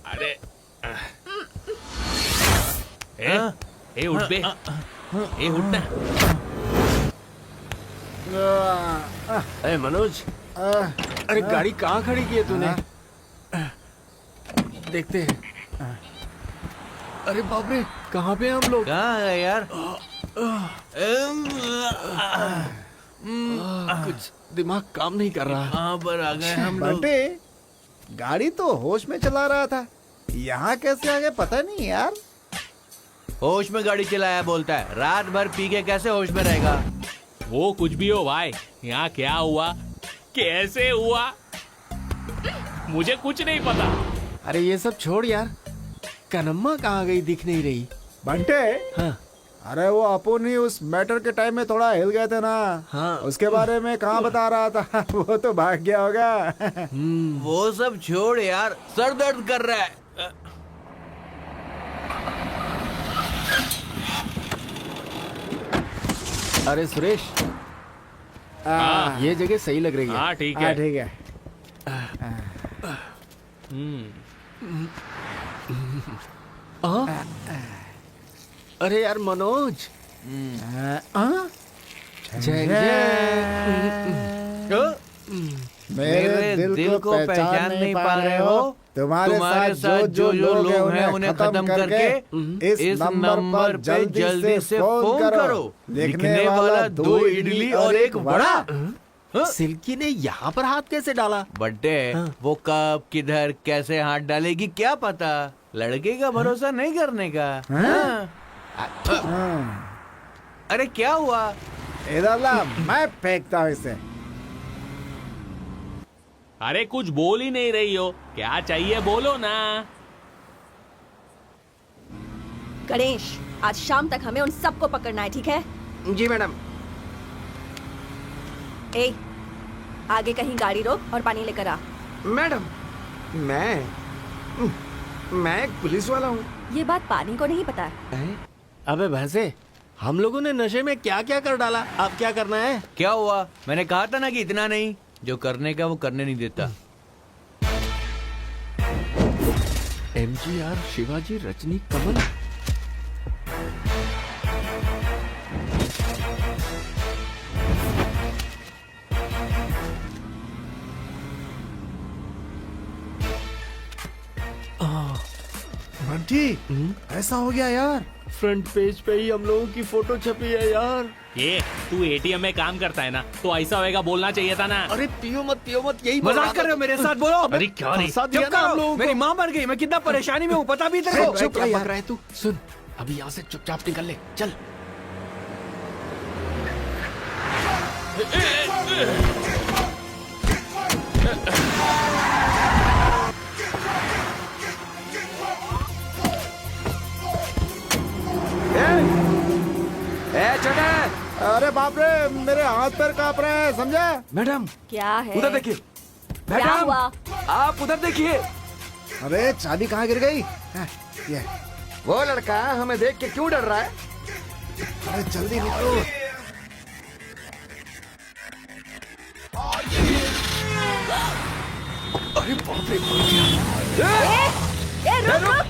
अरे ए उठ बे। ए उठ ना। अरे मनोज, अरे गाड़ी कहाँ खड़ी की है तूने? देखते हैं। अरे बाप रे, कहाँ पे हैं हम लोग? कहाँ है यार? कुछ दिमाग काम नहीं कर रहा। कहाँ पर आ गए हम लोग? बंटे, गाड़ी तो होश में चला रहा था, यहाँ कैसे आ गए पता नहीं यार। होश में गाड़ी चलाया बोलता है, रात भर पी के कैसे होश में रहेगा? वो कुछ भी हो भाई, यहाँ क्या हुआ, कैसे हुआ, मुझे कुछ नहीं पता। अरे ये सब छोड़ यार, कनम्मा कहाँ गई, दिख नहीं रही। बंटे, हाँ अरे वो अपन ही उस मैटर के टाइम में थोड़ा हिल गए थे ना। हाँ। उसके बारे में कहाँ बता रहा था। वो तो भाग गया होगा। वो सब छोड़ यार, सर दर्द कर रहा है। अरे सुरेश, ये जगह सही लग रही है। हाँ ठीक हाँ है। ठीक है। अरे यार मनोज, जय मेरे दिल को पहचान नहीं पा रहे हो? तुम्हारे साथ जो लोग हैं उन्हें खत्म करके इस नंबर पे जल्दी से फोन करो। लिखने वाला 2 इडली और 1 वड़ा। सिल्की ने यहाँ पर हाथ कैसे डाला? बड्डे, वो कब किधर कैसे हाथ डालेगी क्या पता। लड़के का भरोसा नहीं करने का। अरे क्या हुआ? इधर ला, मैं फेंकता हूँ इसे। अरे कुछ बोल ही नहीं रही हो, क्या चाहिए बोलो ना। गणेश, आज शाम तक हमें उन सबको पकड़ना है, ठीक है? जी मैडम। ए, आगे कहीं गाड़ी रोक और पानी लेकर आ। मैडम, मैं एक पुलिस वाला हूँ। ये बात पानी को नहीं पता है। अबे भैंसे, हम लोगों ने नशे में क्या क्या कर डाला, अब क्या करना है? क्या हुआ? मैंने कहा था ना कि इतना नहीं। जो करने का वो करने नहीं देता। MGR, शिवाजी, रजनी, कमल। बंटी, ऐसा हो गया यार। फ्रंट पेज पे ही हम लोगों की फोटो छपी है यार। ये तू ATM में काम करता है ना, तो ऐसा होएगा बोलना चाहिए था ना। अरे पियो मत, यही मजाक कर रहे हो मेरे साथ? बोलो। अरे क्या रे? फंसा दिया ना हम लोगों को। मेरी माँ मर गई, मैं कितना परेशानी में हूँ पता भी तेरे को? चुप रह रहा है तू। सुन, अभी यहाँ से चुपचाप निकल ले, चल। छोटे, अरे बाप रे, मेरे हाथ पैर कांप रहे हैं, समझे? मैडम क्या है? उधर देखिए। क्या मैडम, हुआ? आप उधर देखिए। अरे चाबी कहाँ गिर गई? ये, वो लड़का हमें देख के क्यों डर रहा है? अरे जल्दी निकलो। अरे बाप रे, रुक रुक।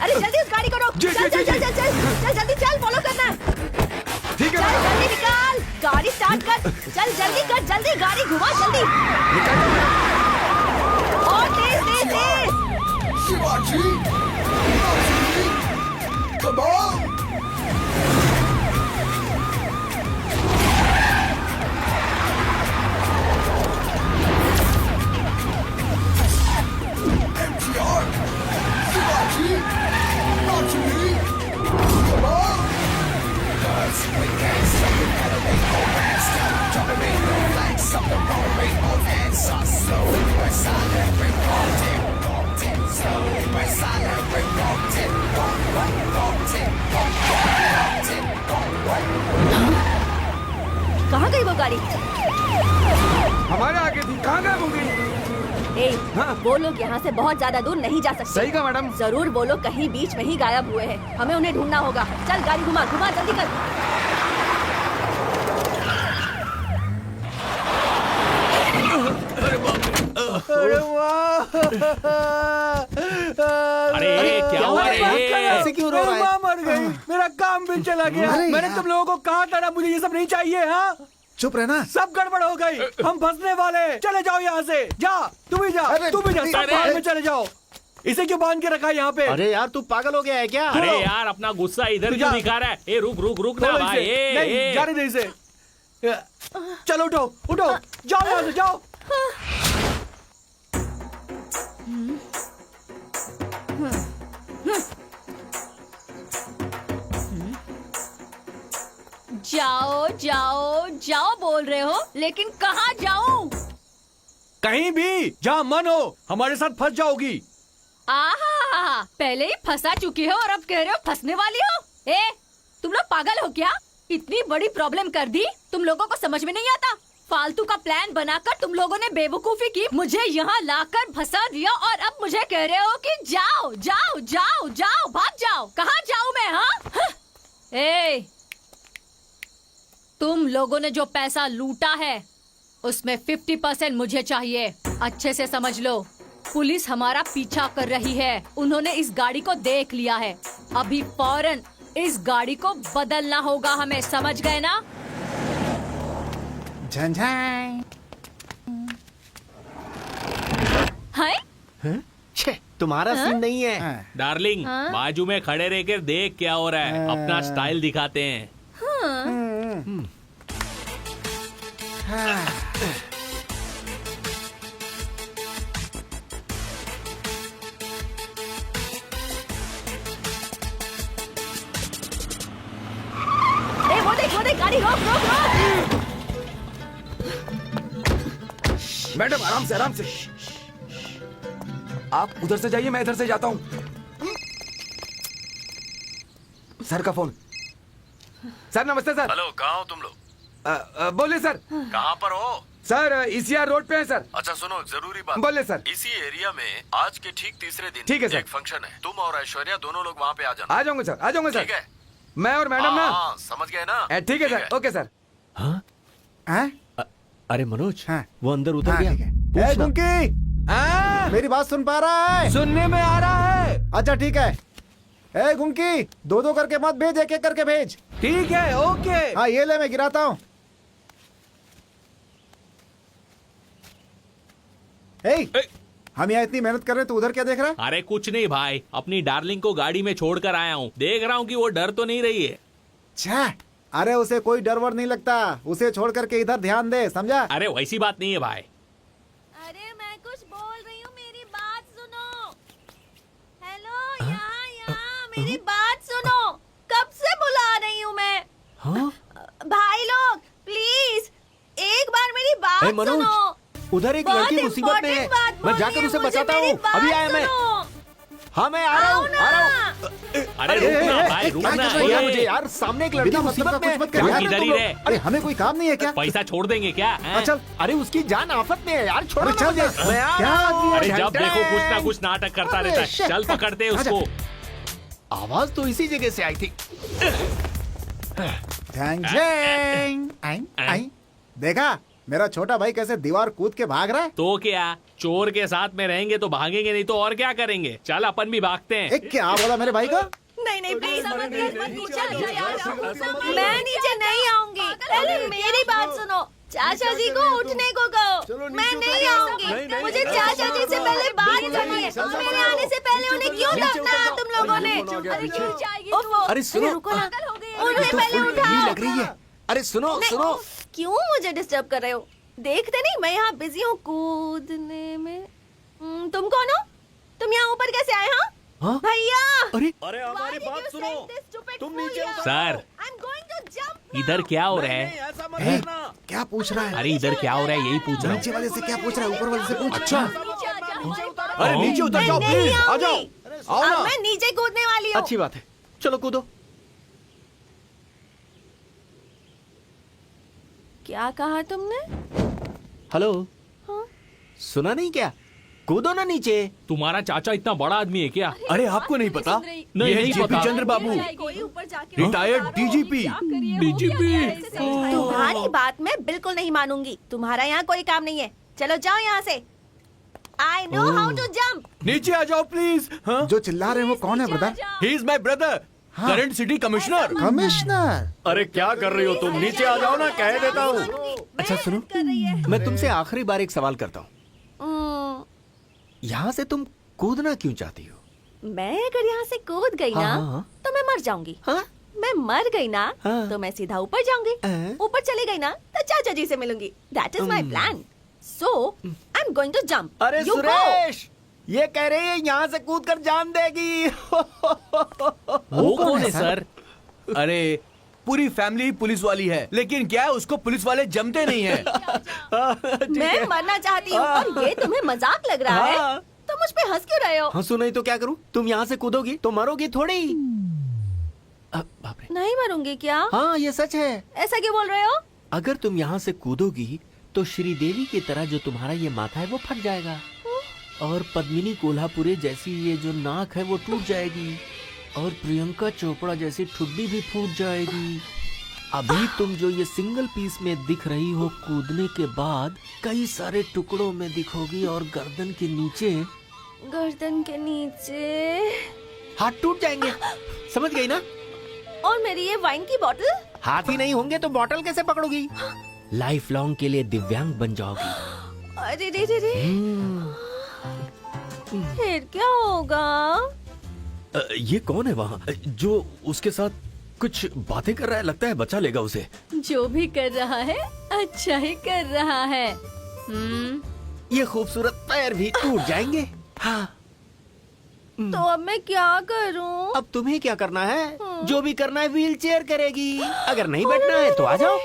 अरे जल्दी उस गाड़ी को रोक। चल चल चल चल चल जल्दी चल, फॉलो करना। ठीक है। चल जल्दी निकाल, गाड़ी स्टार्ट कर। चल जल्दी कर, जल्दी गाड़ी घुमा जल्दी। और तेज तेज तेज। Shivaji, come on! MTR, Shivaji, not to me. Come on! Cause we can't stop, we gotta make no hands stop. Jumping rainbow flags, something wrong, rainbow hands up. Slowly, we're silent, we're walked in. Slowly, we're silent, we're walked in. Walked in. कहाँ गई वो गाड़ी? हमारे आगे थी, कहाँ गायब हो गई? वो लोग यहाँ से बहुत ज्यादा दूर नहीं जा सकते। सही कहा मैडम। जरूर वो लोग कहीं बीच में ही गायब हुए हैं। हमें उन्हें ढूंढना होगा। चल गाड़ी घुमा घुमा जल्दी कर। अरे क्या हुआ रे? ऐसे क्यों रो रहा है? माँ मर गई, मेरा काम भी चला गया। मैंने तुम लोगों को कहा था ना, मुझे ये सब नहीं चाहिए। हाँ, चुप रहना। सब गड़बड़ हो गई, हम फंसने वाले। चले जाओ यहाँ से। जा, तुम भी जा, तुम भी जा, सब बाहर में चले जाओ। इसे क्यों बांध के रखा है यहाँ पे? अरे यार तू पागल हो गया है क्या? अरे यार अपना गुस्सा इधर क्यों दिखा रहा है? ए रुक रुक रुक ना भाई। नहीं, जाने दे इसे। चलो उठो उठो, जाओ यहाँ से, जाओ। जाओ जाओ जाओ बोल रहे हो, लेकिन कहाँ जाऊँ? कहीं भी जहाँ मन हो, हमारे साथ फंस जाओगी। आहा, पहले ही फंसा चुकी हो और अब कह रहे हो फंसने वाली हो। ए, तुम लोग पागल हो क्या? इतनी बड़ी प्रॉब्लम कर दी, तुम लोगों को समझ में नहीं आता? फालतू का प्लान बनाकर तुम लोगों ने बेवकूफी की, मुझे यहाँ लाकर फंसा दिया और अब मुझे कह रहे हो कि जाओ जाओ जाओ जाओ, भाग जाओ। कहाँ जाऊँ मैं? हाँ, ए, तुम लोगों ने जो पैसा लूटा है उसमें 50% मुझे चाहिए। अच्छे से समझ लो, पुलिस हमारा पीछा कर रही है। उन्होंने इस गाड़ी को देख लिया है। अभी फौरन इस गाड़ी को बदलना होगा हमें, समझ गए ना? झंझाई। है? छे, तुम्हारा सीन नहीं है। डार्लिंग, बाजू में खड़े रह कर देख क्या हो रहा है, अपना स्टाइल दिखाते हैं। वो देख गाड़ी, रोक रोक रोक। मैडम आराम से आराम से। आप उधर से जाइए, मैं इधर से जाता हूँ। सर का फोन। सर नमस्ते सर। हेलो, कहाँ हो तुम लोग? बोलिए सर। कहाँ पर हो? सर ईसीआर रोड पे है सर। अच्छा सुनो, जरूरी बात। बोलिए सर। इसी एरिया में आज के ठीक तीसरे दिन ठीक है सर। एक फंक्शन है। तुम और ऐश्वर्या दोनों लोग वहाँ पे आ जाना। आ जाऊंगा सर, आ जाऊंगा सर। ठीक है। मैं और मैडम ना। हाँ, समझ गए ना? ठीक है सर, ओके सर। हाँ? अरे मनोज, हाँ। वो अंदर उतर गया। ए गुंकी, मेरी बात सुन पा रहा है? सुनने में आ रहा है। अच्छा ठीक है। ए गुंकी, दो दो करके मत भेज, एक एक करके भेज। ठीक है, ओके। हाँ ये ले, मैं गिराता हूँ। हम यहाँ इतनी मेहनत कर रहे हैं, तू उधर क्या देख रहा है? अरे कुछ नहीं भाई, अपनी डार्लिंग को गाड़ी में छोड़कर आया हूँ। देख रहा हूँ कि वो डर तो नहीं रही है। छा, अरे उसे कोई डर वर नहीं लगता। उसे छोड़ करके इधर ध्यान दे, समझा? अरे वैसी बात नहीं है भाई। अरे मैं कुछ बोल रही हूँ, मेरी बात सुनो। हेलो, यहाँ मेरी बात सुनो। कब से बुला रही हूँ मैं। हाँ? भाई लोग प्लीज एक बार मेरी बात मनोज, सुनो। उधर एक लड़की मुसीबत में है। मैं जाकर उसे बचाता हूँ। अभी आया मैं। हाँ मैं आ रहा हूँ, आ रहा हूँ। अरे रुकना भाई, रुकना। मुझे यार, सामने एक लड़की मुसीबत में है। इधर ही रहे। अरे हमें कोई काम नहीं है क्या? पैसा छोड़ देंगे क्या? चल। अरे उसकी जान आफत में है यार, छोड़ो। चल दे। अरे जब देखो कुछ ना कुछ नाटक करता रहता है। चल पकड़ते उसको। आवाज तो इसी जगह से आई थी। देखा मेरा छोटा भाई कैसे दीवार कूद के भाग रहा है? तो क्या, चोर के साथ में रहेंगे तो भागेंगे, नहीं तो और क्या करेंगे। चल अपन भी भागते हैं। एक क्या बोला मेरे भाई का? नहीं प्लीज मैं नीचे नहीं आऊंगी। पहले मेरी बात सुनो। चाचा जी को उठने को कहो। मैं नहीं आऊंगी। मुझे चाचा जी से पहले बात करनी है। मेरे आने से पहले उन्हें क्यों दफनाया तुम लोगों ने? अरे सुनो, उन्हें पहले उठाओ। लग रही है। अरे सुनो सुनो। क्यों मुझे डिस्टर्ब कर रहे हो? देखते नहीं मैं यहाँ बिजी हूँ कूदने में। तुम कौन हो? तुम यहाँ ऊपर कैसे आए? हाँ भैया। अरे हमारी बात सुनो, तुम नीचे उतरो। सर इधर क्या हो रहा है? क्या पूछ रहा है? अरे इधर क्या हो रहा है, यही पूछ रहा हूँ। नीचे वाले से क्या पूछ रहा है, ऊपर वाले से पूछ। अच्छा, अरे नीचे उतर जाओ प्लीज, आ जाओ। आओ ना। मैं नीचे कूदने वाली हूँ। अच्छी बात है, चलो कूदो। क्या कहा तुमने? हेलो, सुना नहीं क्या? कूदो ना नीचे। तुम्हारा चाचा इतना बड़ा आदमी है क्या? अरे आपको नहीं पता? नहीं, ये जेपी चंद्र बाबू, रिटायर्ड डीजीपी। तुम्हारी बात मैं बिल्कुल नहीं मानूंगी। तुम्हारा यहाँ कोई काम नहीं है। चलो जाओ यहाँ से। I know how to jump. नीचे आ जाओ प्लीज। हाँ? जो चिल्ला रहे हैं वो कौन है brother? He is my brother, current city commissioner. Commissioner? अरे क्या कर रही हो तुम? नीचे आ जाओ ना, कह देता हूँ। अच्छा सुनो, मैं तुमसे आखिरी बार एक सवाल करता हूँ। यहाँ से तुम कूदना क्यों चाहती हो? मैं अगर यहाँ से कूद गई ना तो मैं मर जाऊंगी। मैं मर गई ना तो मैं सीधा ऊपर जाऊंगी। ऊपर चली गई ना तो चाचा जी से मिलूंगी। That is my plan. So I'm going to jump. अरे You सुरेश, ये कह रही है यहाँ से कूद कर जान देगी। वो कौन है सर? अरे पूरी फैमिली पुलिस वाली है, लेकिन क्या है उसको पुलिस वाले जमते नहीं है। मैं मरना चाहती हूँ और ये तुम्हें मजाक लग रहा है? तो मुझ पे हंस क्यों रहे हो? हंसू नहीं तो क्या करूँ? तुम यहाँ से कूदोगी तो मरोगी थोड़ी। बाप रे। नहीं मरूंगी क्या? हाँ ये सच है। ऐसा क्यों बोल रहे हो? अगर तुम यहाँ से कूदोगी तो श्रीदेवी की तरह जो तुम्हारा ये माथा है वो फट जाएगा, और पद्मिनी कोल्हापुरे जैसी ये जो नाक है वो टूट जाएगी, और प्रियंका चोपड़ा जैसी ठुड्डी भी फूट जाएगी। अभी तुम जो ये सिंगल पीस में दिख रही हो, कूदने के बाद कई सारे टुकड़ों में दिखोगी और गर्दन के नीचे हाथ टूट जाएंगे। समझ गई ना? और मेरी ये वाइन की बोतल? हाथ ही नहीं होंगे तो बोतल कैसे पकड़ोगी? लाइफ लॉन्ग के लिए दिव्यांग बन जाओगी। अरे रे रे रे, फिर क्या होगा? ये कौन है वहाँ जो उसके साथ कुछ बातें कर रहा है? लगता है बचा लेगा उसे। जो भी कर रहा है अच्छा ही कर रहा है। ये खूबसूरत पैर भी टूट जाएंगे। हाँ, तो अब मैं क्या करूं? अब तुम्हें क्या करना है? जो भी करना है व्हील चेयर करेगी। अगर नहीं बैठना है तो आ जाओ।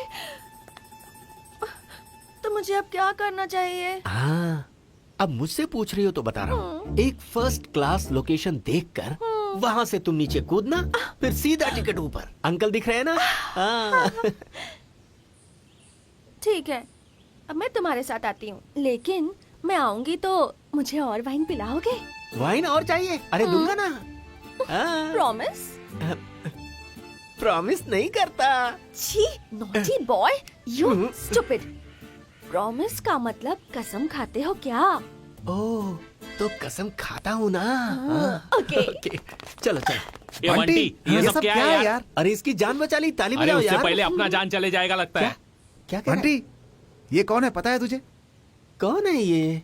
तो मुझे अब क्या करना चाहिए? हाँ, अब मुझसे पूछ रही हो तो बता रहा हूँ। एक फर्स्ट क्लास लोकेशन देखकर वहाँ से तुम नीचे कूदना, फिर सीधा टिकट ऊपर। अंकल दिख रहे हैं ना? हाँ। ठीक है, अब मैं तुम्हारे साथ आती हूँ, लेकिन मैं आऊंगी तो मुझे और वाइन पिलाओगे? वाइन और चाहिए? अरे दूंगा ना। प्रॉमिस? प्रॉमिस नहीं करता। छी, naughty boy, you stupid. Promise का मतलब कसम खाते हो क्या? ओह, तो कसम खाता हूँ ना। ओके। चलो चलो। ये बंटी, ये सब क्या है यार? अरे इसकी जान बचा ली, ताली अरे बजाओ उससे यार। पहले अपना जान चले जाएगा लगता है। क्या कह रहा है? बंटी, ये कौन है पता है तुझे? कौन है ये?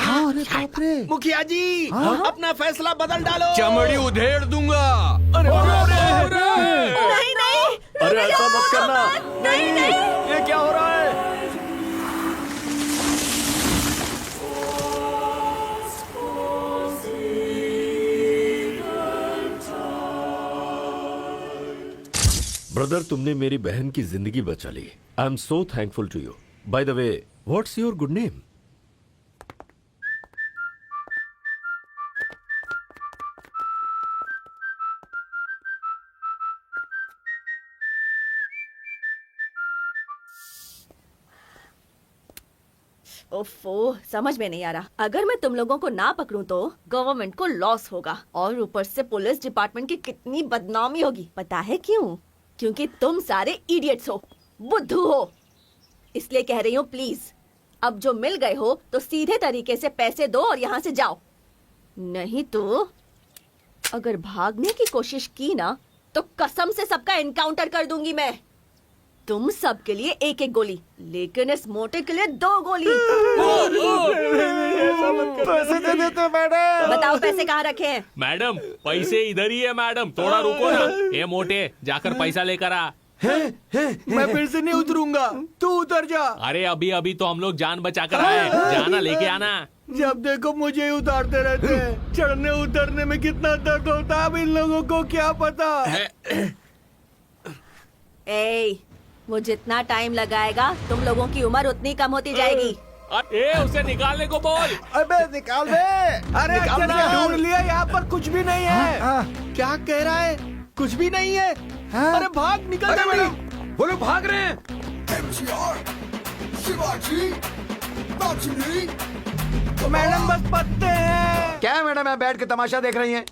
अरे बाप रे। मुखिया जी, अपना फैसला बदल डालो। चमड़ी उधेड़ दूंगा। अरे नहीं नहीं, अरे ऐसा मत करना। नहीं नहीं। ये क्या हो रहा है? ब्रदर, तुमने मेरी बहन की जिंदगी बचा ली। I am so thankful to you. By the way, what's your good name? ओफो, समझ में नहीं आ रहा। अगर मैं तुम लोगों को ना पकड़ूं तो गवर्नमेंट को लॉस होगा और ऊपर से पुलिस डिपार्टमेंट की कितनी बदनामी होगी। पता है क्यों? क्योंकि तुम सारे इडियट्स हो, बुद्धू हो। इसलिए कह रही हूँ, प्लीज अब जो मिल गए हो तो सीधे तरीके से पैसे दो और यहाँ से जाओ। नहीं तो अगर भागने की कोशिश की ना तो कसम से सबका एनकाउंटर कर दूंगी मैं। तुम सब के लिए एक एक गोली, लेकिन इस मोटे के लिए 2 गोली। पैसे दे देते मैडम। बताओ पैसे कहाँ रखे हैं? मैडम, पैसे इधर ही है मैडम, थोड़ा रुको ना। ये मोटे, जाकर पैसा लेकर आ। मैं फिर से नहीं उतरूंगा, तू उतर जा। अरे अभी अभी तो हम लोग जान बचा कर आए, जाना लेके आना। जब देखो मुझे ही उतारते रहते हैं। चढ़ने उतरने में कितना दर्द होता है, अब इन लोगों को क्या पता। ए, वो जितना टाइम लगाएगा तुम लोगों की उम्र उतनी कम होती जाएगी। ए, उसे निकालने को बोल। अबे निकाल दे। अरे अच्छा ढूंढ लिया, यहाँ पर कुछ भी नहीं है। क्या कह रहा है? कुछ भी नहीं है? अरे भाग, निकल जा मैडम। वो लोग भाग रहे हैं। मैडम बस पत्ते हैं। क्या है मैडम, मैं बैठ के तमाशा देख रही हैं?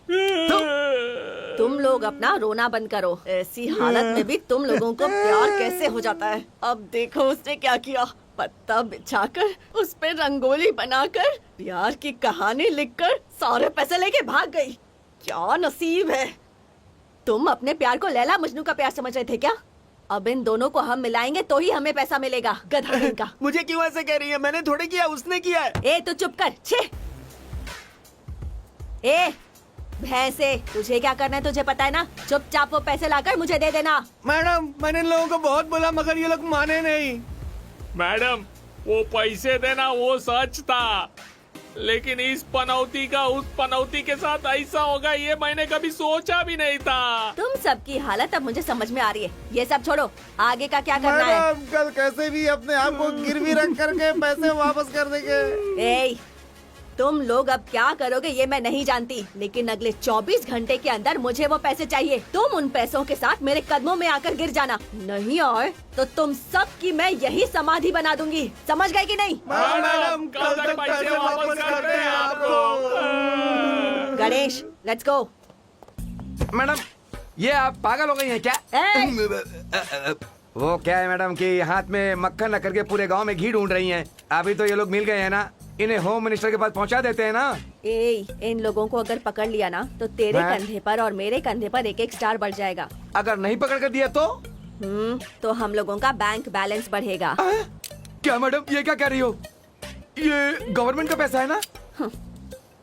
तुम लोग अपना रोना बंद करो। ऐसी हालत में भी तुम लोगों को प्यार कैसे हो जाता है। अब देखो उसने क्या किया। पत्ता बिछाकर उस पे रंगोली बनाकर प्यार की कहानी लिखकर सारे पैसे लेके भाग गई। क्या नसीब है। तुम अपने प्यार को लैला मजनू का प्यार समझ रहे थे क्या? अब इन दोनों को हम मिलाएंगे तो ही हमें पैसा मिलेगा। गधा का। मुझे क्यों ऐसे कह रही है? मैंने थोड़े किया, उसने किया है। ए तू चुप कर। छे। ए भैंसे, तुझे क्या करना है तुझे पता है ना। चुपचाप वो पैसे लाकर मुझे दे देना। मैडम मैंने इन लोगों को बहुत बोला मगर ये लोग माने नहीं। मैडम, वो पैसे देना वो सच था, लेकिन इस पनौती का उस पनौती के साथ ऐसा होगा ये मैंने कभी सोचा भी नहीं था। तुम सबकी हालत अब मुझे समझ में आ रही है। ये सब छोड़ो, आगे का क्या करना है? मैडम कल कैसे भी अपने आप को गिरवी रख करके पैसे वापस कर देंगे। ए, तुम लोग अब क्या करोगे ये मैं नहीं जानती, लेकिन अगले 24 घंटे के अंदर मुझे वो पैसे चाहिए। तुम उन पैसों के साथ मेरे कदमों में आकर गिर जाना, नहीं और तो तुम सब की मैं यही समाधि बना दूंगी। समझ गए कि नहीं? मैडम कल तक पैसे वापस करते हैं आपको। Ganesh, let's go. मैडम ये आप पागल हो गई हैं क्या? वो क्या है मैडम कि हाथ में मक्खन रख करके पूरे गांव में घी ढूंढ रही हैं। अभी तो ये लोग मिल गए हैं ना, इन्हें होम मिनिस्टर के पास पहुंचा देते हैं ना। इन लोगों को अगर पकड़ लिया ना तो तेरे हाँ? कंधे पर और मेरे कंधे पर एक एक स्टार बढ़ जाएगा। अगर नहीं पकड़ कर दिया तो? तो हम लोगों का बैंक बैलेंस बढ़ेगा। क्या मैडम ये क्या कह रही हो? ये गवर्नमेंट का पैसा है ना?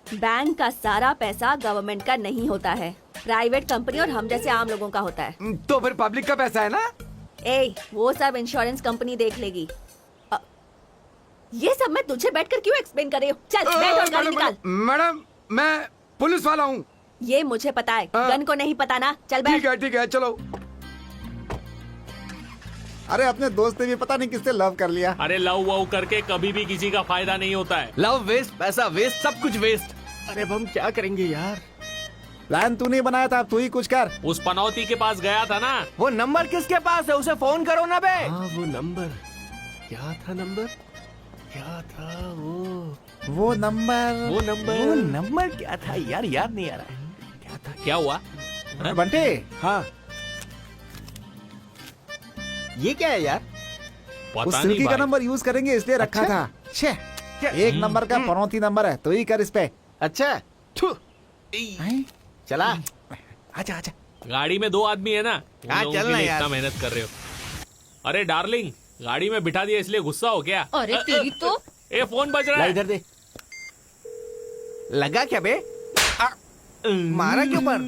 बैंक का सारा पैसा गवर्नमेंट का नहीं होता है, प्राइवेट कंपनी और हम जैसे आम लोगों का होता है। तो फिर पब्लिक का पैसा है ना? वो सब इंश्योरेंस कंपनी देख लेगी। ये सब मैं तुझे बैठकर क्यों एक्सप्लेन कर रही हूँ? चल बैठ और गाड़ी निकाल। मैडम मैं पुलिस वाला हूँ। ये मुझे पता है, गन को नहीं पता ना। चल बैठ। ठीक है चलो। अरे अपने दोस्त ने भी पता नहीं किससे लव कर लिया। अरे लव वव करके कभी भी किसी का फायदा नहीं होता है। लव वेस्ट, पैसा वेस्ट, सब कुछ वेस्ट। अरे अब हम क्या करेंगे यार? प्लान तूने बनाया था, तू ही कुछ कर। उस पनौती के पास गया था ना। वो नंबर किसके पास है? उसे फोन करो ना बे। हाँ वो नंबर क्या था? नंबर क्या था? वो नंबर क्या था यार? याद नहीं आ रहा है। क्या था? क्या हुआ? बंटे, हाँ ये क्या है यार? उस पता सिल्की नहीं का भाई। नंबर यूज करेंगे इसलिए रखा था। छे, एक नंबर का पनौती नंबर है, तो ही कर इस पे। अच्छा चला। आजा आजा। गाड़ी में 2 आदमी है ना, उन हाँ, लोगों चल के ना लिए यार। इतना मेहनत कर रहे हो। अरे डार्लिंग, गाड़ी में बिठा दिया इसलिए गुस्सा हो गया? अरे तेरी तो। ए फोन बज रहा ला है। इधर दे। लगा क्या बे? मारा क्यों पर?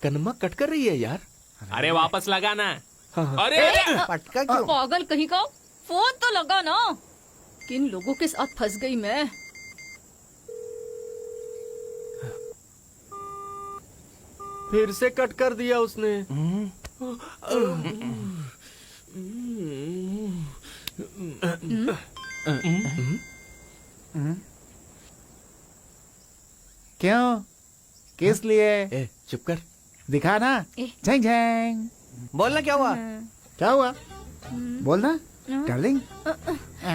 कनमा कट कर रही है यार। अरे वापस लगा ना। अरे पटका क्यों? पागल कहीं का, फोन तो लगा ना। किन लोगों के साथ फंस गई मैं। फिर से कट कर दिया उसने। क्यों? किस लिए? ए चुप कर। दिखा ना। Zheng Zheng. बोलना क्या हुआ? क्या हुआ? बोलना डार्लिंग।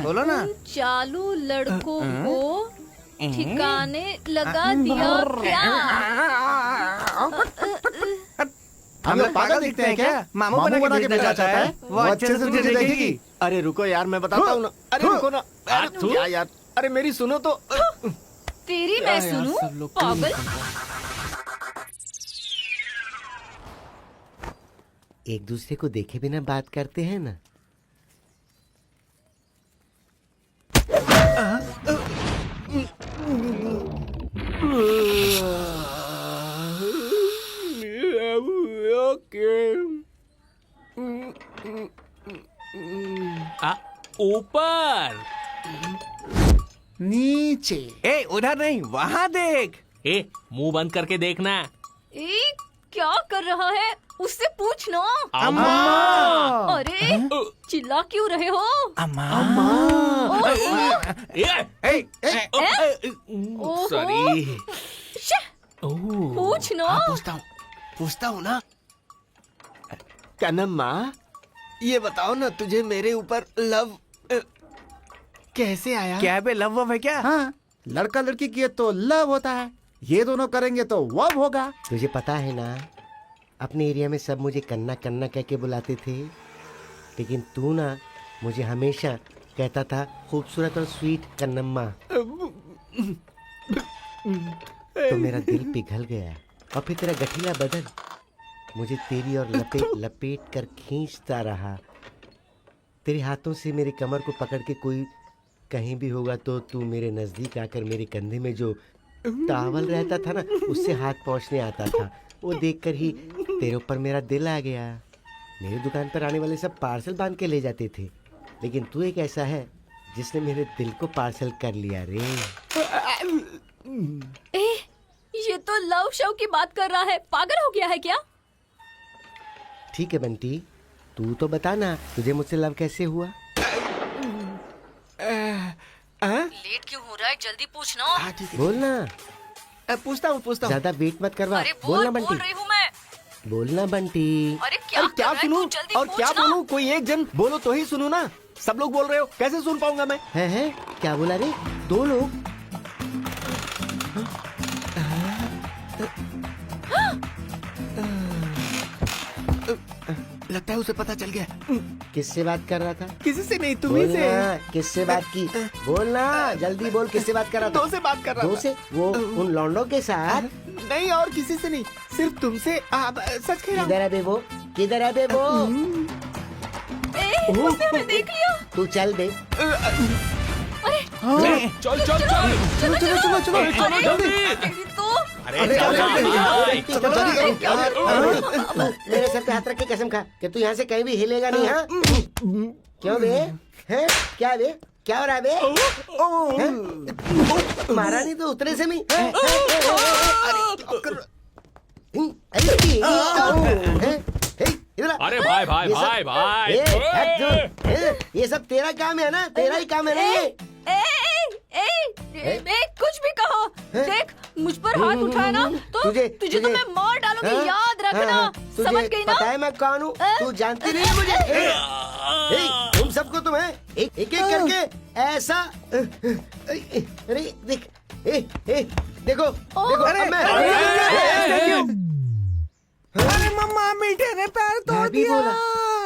बोलो ना। चालू लड़कों को ठिकाने लगा दिया क्या? हम लोग पागल दिखते हैं क्या? मामू बना के भेजना चाहता है। वो अच्छे से तुझे देखेगी। अरे रुको यार, मैं बताता हूँ ना। अरे रुको ना। अरे तू? क्या यार? अरे मेरी सुनो तो। तेरी मैं सुनूं? पागल। एक दूसरे को देखे बिना बात करते हैं ना। ऊपर। नीचे। ए उधर नहीं, वहाँ देख। ए मुंह बंद करके देखना। क्या कर रहा है? उससे पूछ ना। अम्मा। अरे चिल्ला क्यों रहे हो? ओहो। सॉरी। पूछ ना। पूछता हूँ ना। कनम्मा, ये बताओ ना, तुझे मेरे ऊपर लव कैसे आया? क्या बे, लव वव है क्या? हाँ, लड़का लड़की किए तो लव होता है, ये दोनों करेंगे तो वव होगा। तुझे पता है ना, अपने एरिया में सब मुझे कन्ना कन्ना कह के बुलाते थे, लेकिन तू ना मुझे हमेशा कहता था खूबसूरत और स्वीट कन्नम्मा। तो मेरा दिल पिघल गया और फिर तेरा गठीला बदन मुझे तेरी और लपेट लपेट कर खींचता रहा। तेरे हाथों से मेरे कमर को पकड़ के कोई कहीं भी होगा तो तू मेरे नजदीक आकर मेरे कंधे में जो टावल रहता था ना, उससे हाथ पहुंचने आता था। वो देखकर ही तेरे ऊपर मेरा दिल आ गया। मेरी दुकान पर आने वाले सब पार्सल बांध के ले जाते थे, लेकिन तू एक ऐसा है जिसने मेरे दिल को पार्सल कर लिया रे। ये तो लव शव की बात कर रहा है, पागल हो गया है क्या? ठीक है बंटी, तू तो बता ना, तुझे मुझसे लव कैसे हुआ? लेट क्यों हो रहा है? जल्दी पूछना। बोलना। पूछता हूँ। ज्यादा वेट मत करवा। अरे बोलना बोल बंटी। रही हूँ मैं। बोलना बंटी। अरे क्या क्या सुनूं और क्या बोलूं? कोई एक जन बोलो तो ही सुनूं ना। सब लोग बोल रहे हो, कैसे सुन पाऊंगा मैं? है क्या बोला रे? 2 लोग? लगता है उसे पता चल गया। किससे बात कर रहा था? किसी से नहीं, तुम्ही से। बोलना, किससे बात की? बोलना, जल्दी बोल, किससे बात कर रहा था? दो से बात कर रहा दो था। से? वो उन लौंडों के साथ? नहीं, और किसी से नहीं, सिर्फ तुमसे। सच कह रहा हूँ। किधर है बे वो? किधर है बे वो? उसने हमें देख लिया। तू चल बे। चल चल चल चलो चलो चलो चलो चलो जल्दी। तो अरे चल भाई। मेरे सर पे हाथ रख के कसम खा कि तू यहाँ से कहीं भी हिलेगा नहीं। हाँ क्यों बे? हैं? क्या बे? क्या हो रहा है बे? हैं? मारा नहीं तो उतरे से नहीं। अरे भाई भाई भाई भाई। ये सब तेरा काम है ना? तेरा ही काम है ना ये? कुछ भी कहो, देख मुझ पर हाथ उठाया ना तो तुझे तो मैं मार डालूंगी, याद रखना। समझ गई ना? पता है मैं कौन हूँ? तू जानती नहीं है मुझे? तुम सबको तुम्हें एक एक करके ऐसा। अरे देख, देखो देखो अब मैं। अरे मम्मा, मीठे ने पैर तोड़ दिया।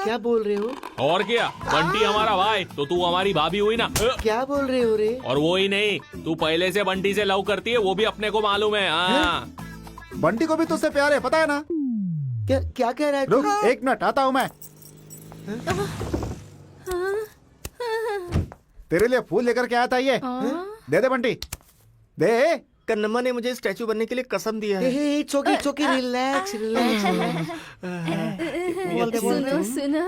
क्या बोल रहे हो? और क्या, बंटी हमारा भाई तो तू हमारी भाभी हुई ना। क्या बोल रहे हो रे? और वो ही नहीं, तू पहले से बंटी से लव करती है, वो भी अपने को मालूम है। हाँ बंटी को भी तुझसे प्यार है, पता है ना? क्या कह रहा है? रुक एक मिनट, आता हूँ मैं। तेरे लिए फूल लेकर के आया था ये। दे दे बंटी, दे। कन्नम्मा ने मुझे स्टैचू बनने के लिए कसम दिया है। चौकी चौकी, रिलैक्स रिलैक्स। सुनो सुनो,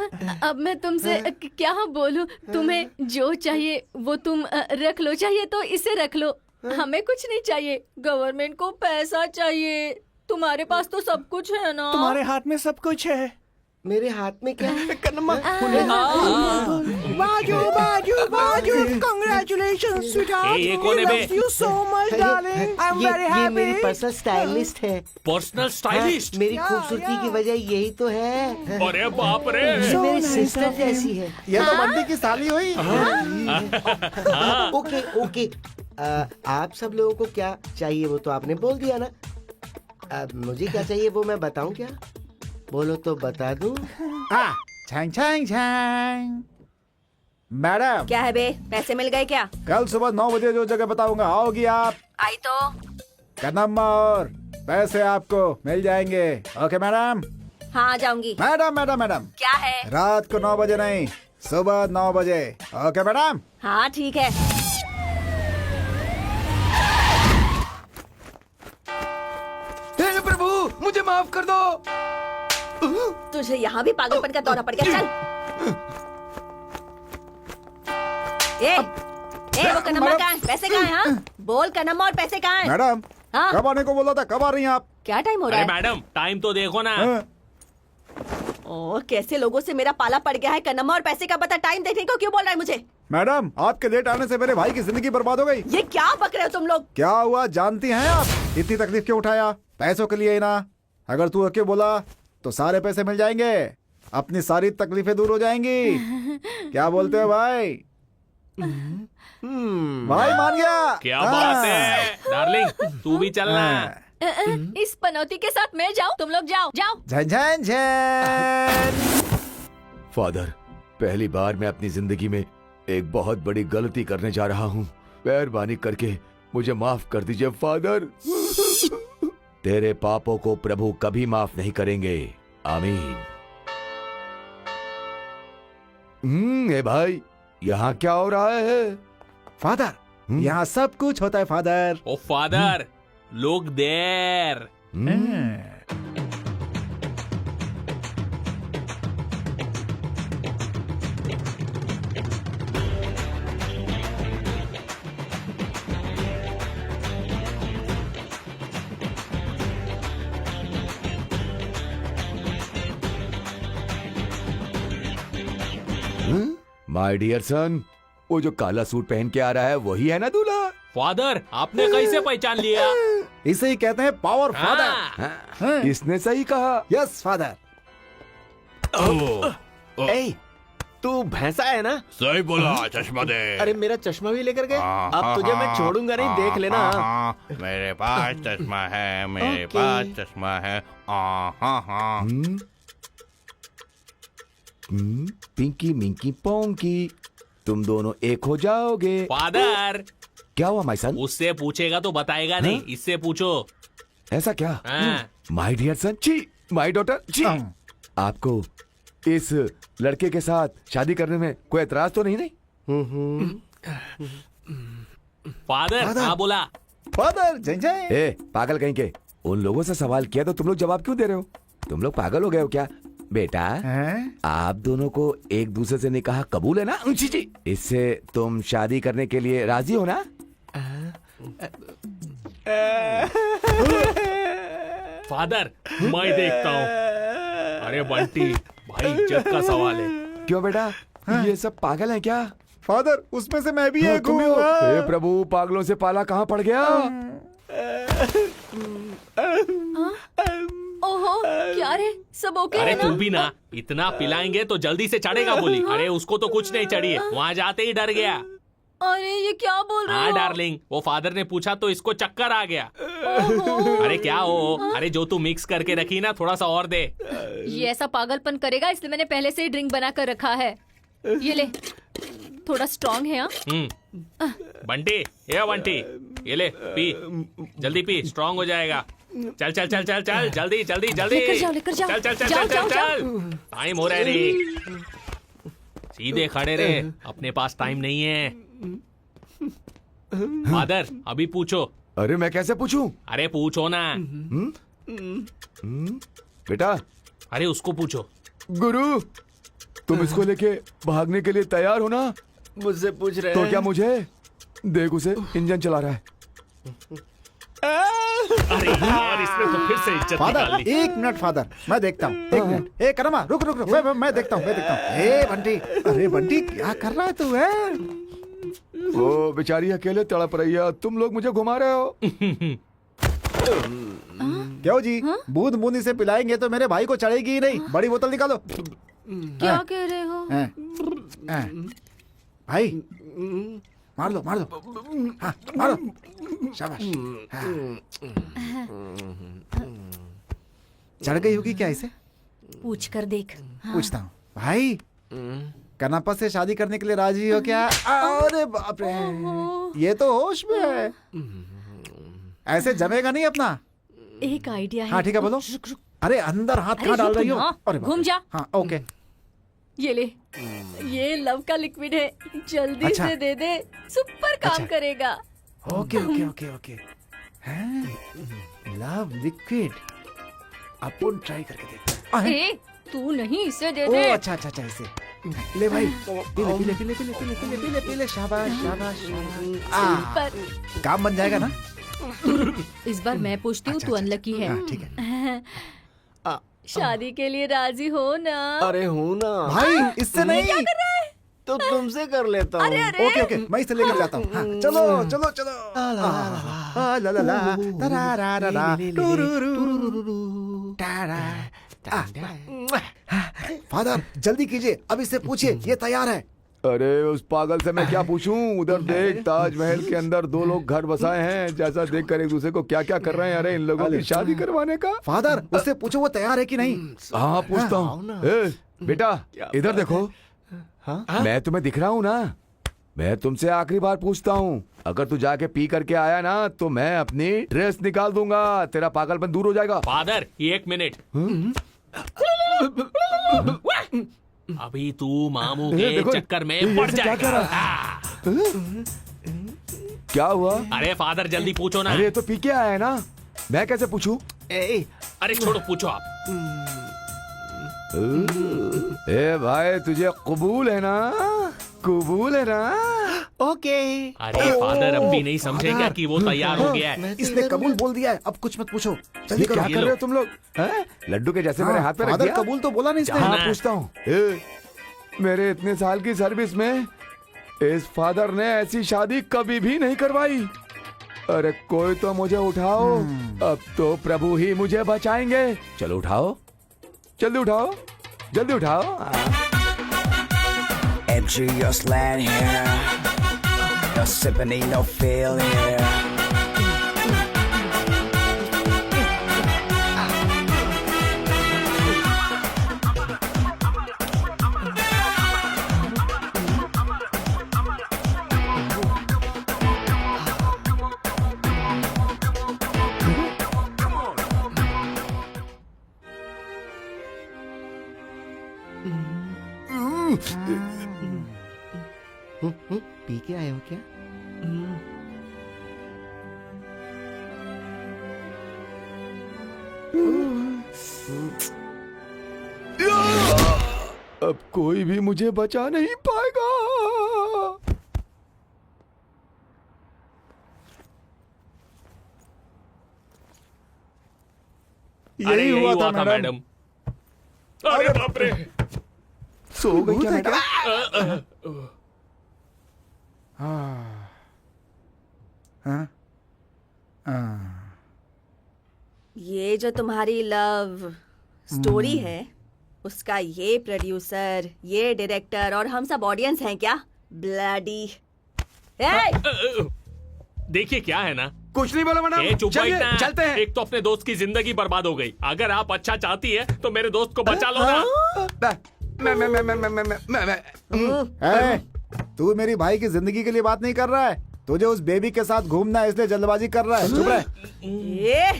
अब मैं तुमसे क्या बोलूं? तुम्हें जो चाहिए वो तुम रख लो, चाहिए तो इसे रख लो। हमें कुछ नहीं चाहिए, गवर्नमेंट को पैसा चाहिए। तुम्हारे पास तो सब कुछ है ना? तुम्हारे हाथ में सब कुछ है। मेरे हाथ में क्या है? कन्नम्मा, बाजू बाजू बाजू, कांग्रेचुलेशंस स्वीटहार्ट, ये कौन है बे? Loves you so much darling, I am very ये हैप्पी। मेरी पर्सनल स्टाइलिस्ट है। Personal stylist. मेरी खूबसूरती की वजह यही तो है। अरे बाप रे। ये मेरी सिस्टर जैसी है। ये तो बंटी की साली हुई। ओके ओके, आप सब लोगों को क्या चाहिए वो तो आपने बोल दिया ना। अब मुझे क्या चाहिए वो मैं बताऊं क्या? बोलो तो बता दूं। छांग छांग छांग। मैडम, क्या है बे? पैसे मिल गए क्या? कल सुबह 9 बजे जो जगह बताऊंगा आओगी आप? आई तो। का नंबर, पैसे आपको मिल जाएंगे। Okay madam? हाँ आ जाऊंगी। मैडम मैडम मैडम, क्या है? रात को 9 बजे नहीं, सुबह 9 बजे। Okay madam? हाँ ठीक है। हे प्रभु, मुझे माफ कर दो। तुझे यहाँ भी पागलपन का दौरा पड़ गया। चल। वो का नंबर कहाँ है? पैसे कहाँ हैं? हाँ बोल, का नंबर और पैसे कहाँ हैं? मैडम, हाँ? कब आने को बोला था, कब आ रही हैं आप? क्या टाइम हो रहा अरे है? मैडम, टाइम तो देखो ना। ओ कैसे लोगों से मेरा पाला पड़ गया है। का नंबर और पैसे का पता टाइम देखने को क्यों बोल रहा है मुझे? मैडम, आपके लेट आने से मेरे भाई की जिंदगी बर्बाद हो गई। ये क्या बक रहे हो तुम लोग? क्या हुआ जानती हैं आप? इतनी तकलीफ क्यों उठाया? पैसों के लिए ही ना। अगर तू ओके बोला तो सारे पैसे मिल जाएंगे, अपनी सारी तकलीफें दूर हो जाएंगी। क्या बोलते हो भाई? भाई मान गया। क्या बात है डार्लिंग, तू भी चलना। इस पनौती के साथ मैं जाऊं, तुम लोग जाओ जाओ। झन झन झन। फादर, पहली बार मैं अपनी जिंदगी में एक बहुत बड़ी गलती करने जा रहा हूँ। मेहरबानी करके मुझे माफ कर दीजिए फादर। तेरे पापों को प्रभु कभी माफ नहीं करेंगे। आमीन। ए भाई, यहाँ क्या हो रहा है? फादर, यहाँ सब कुछ होता है फादर। ओ फादर, लोग देर। माय डियर सन, वो जो काला सूट पहन के आ रहा है वही है ना दूल्हा? फादर, आपने कैसे पहचान लिया? इसे ही कहते हैं पावर फादर। इसने सही कहा। Yes father. ए, तू भैंसा है ना? सही बोला, चश्मा दे। अरे मेरा चश्मा भी लेकर गए। अब तुझे मैं छोड़ूंगा नहीं, देख लेना। मेरे पास चश्मा है, मेरे पास चश्मा है। पिंकी मिंकी पोंकी, तुम दोनों एक हो जाओगे। फादर, क्या हुआ माय सन? उससे पूछेगा तो बताएगा नहीं, इससे पूछो। ऐसा क्या? माय डियर सन, छी, माय डॉटर, छी। आपको इस लड़के के साथ शादी करने में कोई एतराज तो नहीं? फादर, हाँ बोला। फादर, जय जय। ए पागल कहीं के, उन लोगों से सवाल किया तो तुम लोग जवाब क्यों दे रहे हो? तुम लोग पागल हो गए हो क्या? बेटा, आप दोनों को एक दूसरे से निकाह कबूल है ना? जी, इससे तुम शादी करने के लिए राजी हो ना? फादर, मैं देखता हूँ। अरे बंटी, भाई इज्जत का सवाल है। क्यों बेटा, ये सब पागल है क्या? फादर, उसमें से मैं भी एक हूँ। हे प्रभु, पागलों से पाला कहाँ पड़ गया? ओहो, क्या रे, सब ओके अरे है ना? तू भी ना, इतना पिलाएंगे तो जल्दी से चढ़ेगा बोली। अरे उसको तो कुछ नहीं चढ़ी है, वहाँ जाते ही डर गया। अरे ये क्या बोल रहे हो? हाँ डार्लिंग, वो फादर ने पूछा तो इसको चक्कर आ गया। अरे क्या हो? अरे जो तू मिक्स करके रखी ना, थोड़ा सा और दे। ये ऐसा पागलपन करेगा, इसलिए मैंने पहले से ही ड्रिंक बना कर रखा है। ये ले, थोड़ा स्ट्रॉन्ग है। बंटी, ये बंटी, ये ले पी, जल्दी पी, स्ट्रॉन्ग हो जाएगा। चल चल चल चल चल, जल्दी जल्दी जल्दी, लेकर जाओ, लेकर जाओ। चल चल चल जाओ, चल जाओ, चल चल, टाइम हो रहा है रे। सीधे खड़े रहे, अपने पास टाइम नहीं है। फादर, अभी पूछो। अरे मैं कैसे पूछूं? अरे पूछो ना। बेटा, अरे उसको पूछो। गुरु, तुम इसको लेके भागने के लिए तैयार हो ना? मुझसे पूछ रहे तो हैं? क्या मुझे? देख उसे, इंजन चला रहा है। अरे यार, इसने तो फिर से इज्जत फादर, निकाल ली। एक मिनट फादर, मैं देखता हूँ। एक मिनट, ए करमा, रुक रुक रुक, मैं देखता हूँ, मैं देखता हूँ। ए बंटी, अरे बंटी, क्या कर रहा है तू? है वो बेचारी अकेले तड़प रही है, तुम लोग मुझे घुमा रहे हो। क्यों जी? बूंद बूंद इसे पिलाएंगे तो मेरे भाई को चढ़ेगी ही नहीं। बड़ी बोतल निकालो। क्या कह रहे हो? भाई, मार दो, मार दो। हाँ, मारो, शाबाश। चढ़ गई होगी क्या इसे? पूछ कर देख। पूछता हूँ। भाई, कनापा से शादी करने के लिए राजी हो क्या? अरे बाप रे, ये तो होश में है। ऐसे जमेगा नहीं अपना। एक आइडिया है। हाँ ठीक है, बोलो। अरे अंदर हाथ कहाँ डाल रही हो? अरे बाप रे। घूम जा। हाँ ओके। ये ले, ये लव का लिक्विड है, जल्दी अच्छा। से दे दे, सुपर काम अच्छा। करेगा। Okay okay okay okay. Love liquid, अपन ट्राई करके देखते हैं। ए, तू नहीं, इसे दे ओ दे। अच्छा अच्छा अच्छा, इसे ले भाई, पीले पीले पीले पीले पीले पीले पीले पीले, शाबाश शाबाश शाबाश। पर काम बन जाएगा ना? इस बार मैं पूछती हूँ, तू अनलकी है। हाँ, ठीक है। शादी के लिए राजी हो ना? अरे हूँ ना भाई, इससे नहीं। क्या कर रहा है? तो तुमसे कर लेता हूँ। ओके ओके, मैं इसे लेकर जाता हूँ। हाँ, चलो चलो चलो। ला ला ला, तरा रा रा रा, टू रू रू रू, टारा। फादर, जल्दी कीजिए, अब इससे पूछिए, ये तैयार है। अरे उस पागल से मैं क्या पूछूं? उधर देख, ताजमहल के अंदर दो लोग घर बसाए हैं, जैसा देखकर एक दूसरे को क्या क्या कर रहे हैं। अरे इन लोगों की शादी करवाने का। फादर, उससे पूछो वो तैयार है कि नहीं। हाँ पूछता हूँ। बेटा इधर देखो। मैं तुम्हें दिख रहा हूँ ना? मैं तुमसे आखिरी बार पूछता हूँ, अगर तू जाके पी करके आया ना तो मैं अपनी ड्रेस निकाल दूंगा, तेरा पागलपन दूर हो जाएगा। Father, 1 minute. अभी तू मामू के चक्कर में पड़ जाएगा। क्या हुआ? अरे फादर, जल्दी पूछो ना। अरे तो पी के आया है ना, मैं कैसे पूछूं? अरे छोड़ो, पूछो आप। ए भाई, तुझे कबूल है ना? कबूल है ना? ओके। अरे फादर, अब भी नहीं समझेगा कि वो तैयार हो गया है। इसने कबूल बोल दिया है, अब कुछ मत पूछो। ये क्या कर रहे हो तुम लोग? लड्डू के जैसे मेरे हाथ पे रख फादर, दिया। कबूल तो बोला नहीं इसने। हाँ पूछता हूँ। मेरे इतने साल की सर्विस में इस फादर ने ऐसी शादी कभी भी नहीं करवाई। अरे कोई तो मुझे उठाओ, अब तो प्रभु ही मुझे बचाएंगे। चलो उठाओ, जल्दी उठाओ, जल्दी उठाओ। energy, your slant here. No sympathy, no feel here. P के आए हो क्या? अब कोई भी मुझे बचा नहीं पाएगा। अरे यही हुआ था मैडम। अरे बाप रे, सो गई क्या मैडम? ये जो तुम्हारी लव स्टोरी है, उसका ये प्रोड्यूसर, ये डायरेक्टर और हम सब ऑडियंस हैं क्या? ब्लडी। देखिए क्या है ना, कुछ नहीं बोला मैडम। चुप चलिए, बैठना। चलते हैं। एक तो अपने दोस्त की जिंदगी बर्बाद हो गई, अगर आप अच्छा चाहती है तो मेरे दोस्त को बचा लो ना। तू मेरी भाई की जिंदगी के लिए बात नहीं कर रहा है, तुझे उस बेबी के साथ घूमना है इसलिए जल्दबाजी कर रहा है। चुप रह। ये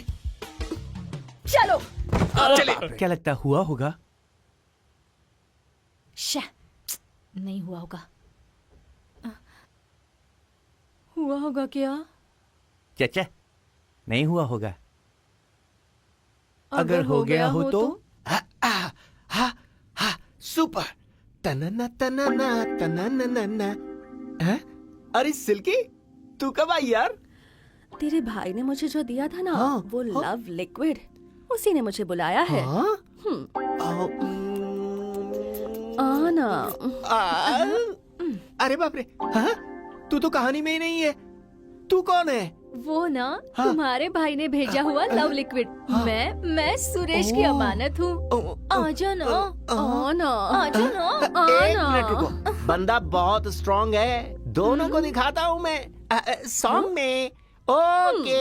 चलो। चलिए। क्या लगता हुआ होगा? नहीं हुआ होगा। हुआ होगा क्या? चाचा, नहीं हुआ होगा। अगर हो गया हो तो? सुपर। तनना तनना तनना। अरे सिल्की, तू कब आई यार? तेरे भाई ने मुझे जो दिया था ना, वो लव लिक्विड, उसी ने मुझे बुलाया है। आना। अरे बाप रे, हाँ? तू तो कहानी में ही नहीं है। तू कौन है? वो ना तुम्हारे भाई ने भेजा हुआ लव लिक्विड। मैं सुरेश की अमानत हूँ। आजा ना, आना, आजा ना, एक मिनट आना। रुको, बंदा बहुत स्ट्रांग है, दोनों को दिखाता हूँ मैं सॉन्ग में। ओके।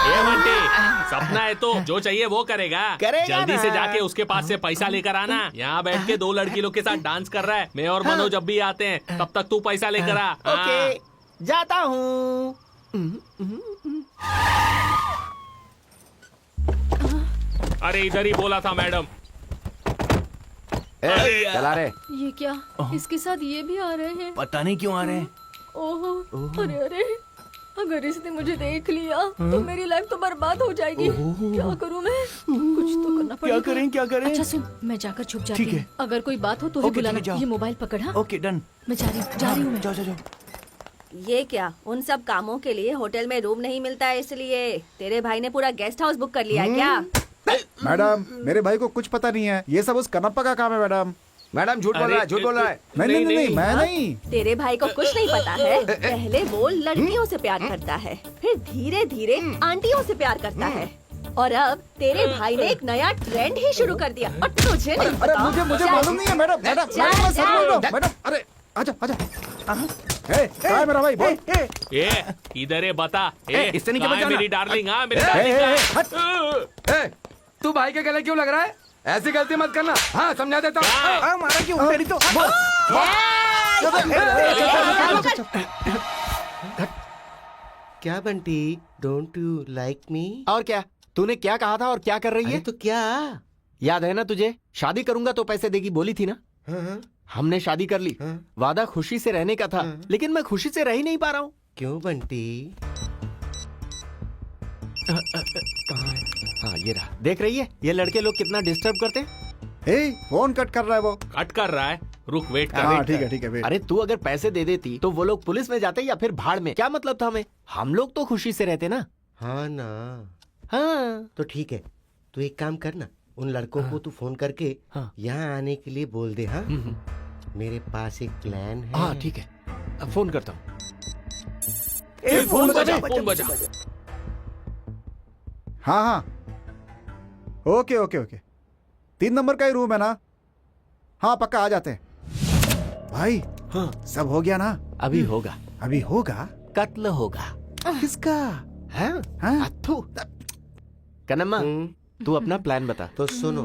ये बंटी, सपना है तो जो चाहिए वो करेगा। जल्दी ना। से जाके उसके पास से पैसा लेकर आना। यहाँ बैठ के 2 लड़की लोग के साथ डांस कर रहा है। मैं और मनोज जब भी आते हैं तब तक तू पैसा लेकर आ। ओके, जाता हूँ। अरे इधर ही बोला था मैडम। चला रे। ये क्या? इसके साथ ये भी आ रहे हैं? पता नहीं क्यों आ रहे हैं। ओहो, अरे अरे, अगर इसने मुझे देख लिया तो मेरी लाइफ तो बर्बाद हो जाएगी। क्या करूं मैं? कुछ तो करना पड़ेगा। क्या करें? अच्छा सुन, मैं जाकर छुप जाती हूँ। अगर कोई बात हो तो ही ओके, बुलाना। ठीक है, जाओ। ये मोबाइल पकड़। हाँ, ओके, डन। मैं जा रही हूँ मैं। जाओ। ये क्या, उन सब कामों के लिए होटल में रूम नहीं मिलता है, इसलिए तेरे भाई ने पूरा गेस्ट हाउस बुक कर लिया है क्या? मैडम, मेरे भाई को कुछ पता नहीं है, ये सब उस कनप्पा का काम है। मैडम, मैडम झूठ बोल रहा है, झूठ बोल रहा है। नहीं, मैं नहीं। तेरे भाई को कुछ नहीं पता है। पहले वो लड़कियों से प्यार करता है, फिर धीरे धीरे आंटियों से प्यार करता है, और अब तेरे भाई ने एक नया ट्रेंड ही शुरू कर दिया और तुझे नहीं अरे पता। मुझे मालूम नहीं है मैडम। मैं सच बोल रहा हूँ मैडम। अरे आजा। कहाँ है मेरा भाई? बोल। इधर है, बता। इससे नहीं क्या कहाँ है बचाना? मेरी डार्लिंग? हाँ मेरी डार्लिंग। तू भाई के गले क्यों लग रहा है? ऐसी गलती मत करना। हाँ, समझा देता हूँ। मारा क्यों? तेरी तो क्या Bunty, don't you like me? और क्या? तूने क्या कहा था और क्या कर रही है? तो क्या? याद है ना तुझे? शादी करूंगा तो पैसे देगी बोली थी ना? हाँ। हमने शादी कर ली। वादा खुशी से रहने का था, लेकिन मैं खुशी से रह ही नहीं पा रहा हूँ। क्यों बंटी? कहाँ है? हाँ, ये रहा। देख रही है ये लड़के लोग कितना डिस्टर्ब करते हैं। फोन कट कर रहा है वो। कट कर रहा है, रुक, वेट कर। हाँ ठीक है वेट। अरे तू अगर पैसे दे देती तो वो लोग पुलिस में जाते या फिर भाड़ में, क्या मतलब था हमें? हम लोग तो खुशी से रहते ना। हाँ ना। हाँ तो ठीक है, तू एक काम कर ना, उन लड़कों को तू फोन करके यहाँ आने के लिए बोल दे। हाँ, मेरे पास एक प्लान है। हाँ ठीक है, अब फोन करता हूँ। फोन बजा। हाँ ओके 3 नंबर का ही रूम है ना? हाँ पक्का आ जाते हैं भाई। हाँ सब हो गया ना? अभी होगा, अभी होगा? कत्ल होगा। किसका? हाँ हाँ? अथू। कन्नम्मा तू अपना प्लान बता। तो सुनो,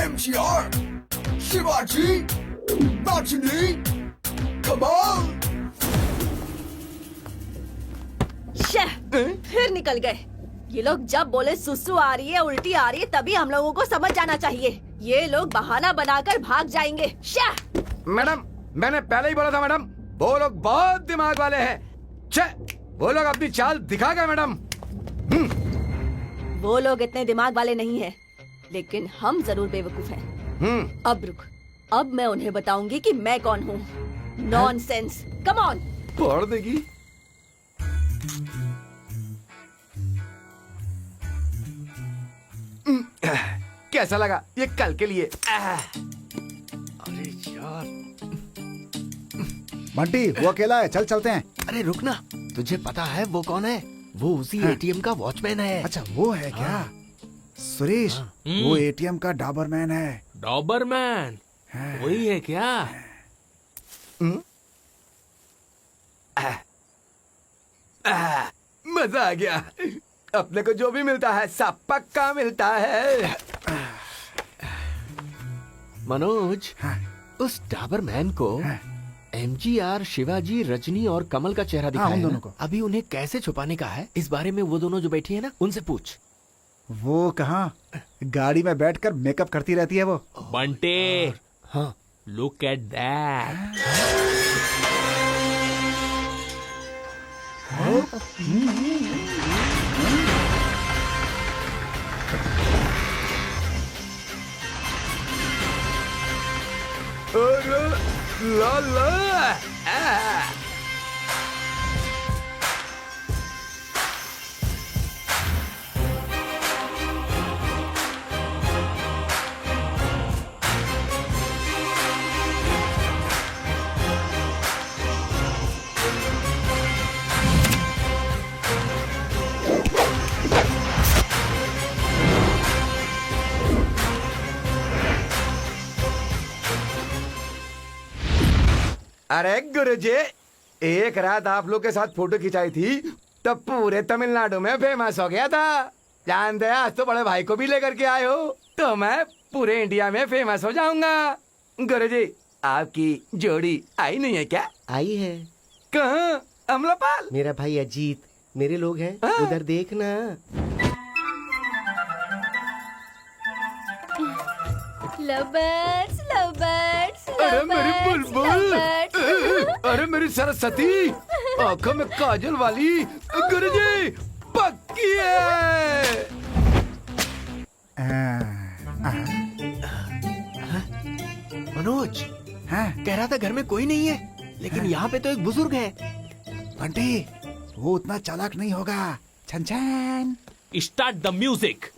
MGR, Shivaji, Rajini, Kamal. फिर निकल गए। ये लोग जब बोले सुसु आ रही है, उल्टी आ रही है, तभी हम लोगों को समझ जाना चाहिए। ये लोग बहाना बनाकर भाग जाएंगे। मैडम, मैंने पहले ही बोला था मैडम, वो लोग बहुत दिमाग वाले हैं। वो लोग अपनी चाल दिखा गए मैडम। वो लोग इतने दिमाग वाले नहीं हैं, लेकिन हम जरूर बेवकूफ हैं। अब रुक, अब मैं उन्हें बताऊंगी कि मैं कौन हूँ। Nonsense, come on. फोड़ देगी। कैसा लगा ये कल के लिए? अरे यार बंटी वो अकेला है, चल चलते हैं। अरे रुक ना, तुझे पता है वो कौन है? वो उसी एटीएम का वॉचमैन है। अच्छा वो है क्या? सुरेश, वो एटीएम का डॉबरमैन है। डॉबरमैन वही है क्या? मजा आ गया। अपने को जो भी मिलता है सब पक्का मिलता है। मनोज, उस डॉबरमैन को एमजीआर, शिवाजी, रजनी और कमल का चेहरा दिखाया उन है दोनों ना? को। अभी उन्हें कैसे छुपाने का है, इस बारे में वो दोनों जो बैठी है ना, उनसे पूछ। वो कहाँ, गाड़ी में बैठकर मेकअप करती रहती है वो। बंटे, हाँ लुक एट दैट। ला ला। अरे गुरुजी, एक रात आप लोग के साथ फोटो खिंचाई थी तब पूरे तमिलनाडु में फेमस हो गया था। जानते हैं, आज तो बड़े भाई को भी लेकर के आए हो, तो मैं पूरे इंडिया में फेमस हो जाऊंगा। गुरुजी, आपकी जोड़ी आई नहीं है क्या? आई है। कहाँ? अमलापाल? मेरा भाई अजीत, मेरे लोग हैं, उधर देखना। लवर्स लवर्स अरे मेरी बुलबुल, अरे मेरी सरस्वती, आंखों में काजल वाली गुरुजी पक्की है। मनोज, कह रहा था घर में कोई नहीं है, लेकिन यहाँ पे तो एक बुजुर्ग है। बंटी वो उतना चालाक नहीं होगा। छन छन। Start the music.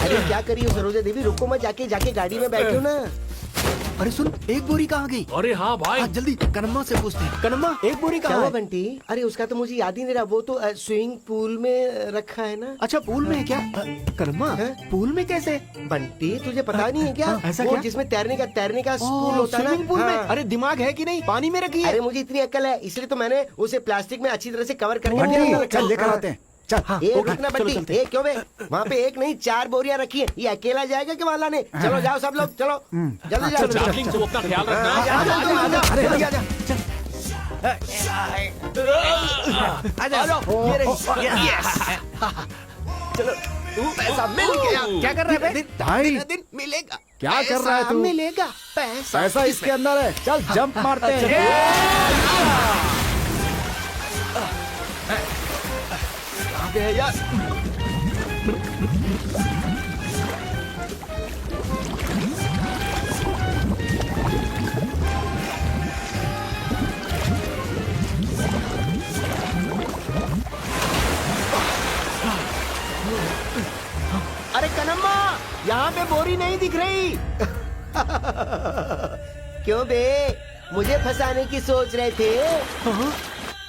अरे क्या करिए सरोजा देवी, रुको मत, जाके गाड़ी में बैठो ना। अरे सुन, एक बोरी कहाँ गई? अरे हाँ भाई, हाँ, जल्दी कनम्मा से पूछते हैं। कनम्मा, एक बोरी क्या कहाँ हुआ है? बंटी? अरे उसका तो मुझे याद ही नहीं रहा। वो तो स्विमिंग पूल में रखा है ना। अच्छा, पूल में है क्या? कनम्मा, पूल में कैसे? बंटी तुझे पता नहीं है क्या? ऐसा वो क्या? जिसमें तैरने का स्कूल होता है ना। स्विमिंग पूल में? हाँ। अरे दिमाग है कि नहीं? पानी में रखी है। अरे मुझे इतनी अक्ल है, इसलिए तो मैंने उसे प्लास्टिक में अच्छी तरह से कवर करके अंदर बंटी रखा। चल लेकर आते हैं। चल एक रुकना बंटी, एक क्यों बे? वहाँ पे एक नहीं 4 बोरियां रखी है। ये अकेला जाएगा कि वाला ने? चलो जाओ सब लोग, चलो जल्दी जाओ। डार्लिंग तुम अपना ख्याल रखना। अरे पैसा मिल गया। क्या कर रहा है बे? भाई दिन मिलेगा। क्या कर रहा है तू? मिलेगा पैसा इसके अंदर है। चल जंप मारते हैं। अरे कनम्मा, यहाँ पे बोरी नहीं दिख रही। क्यों बे? मुझे फंसाने की सोच रहे थे?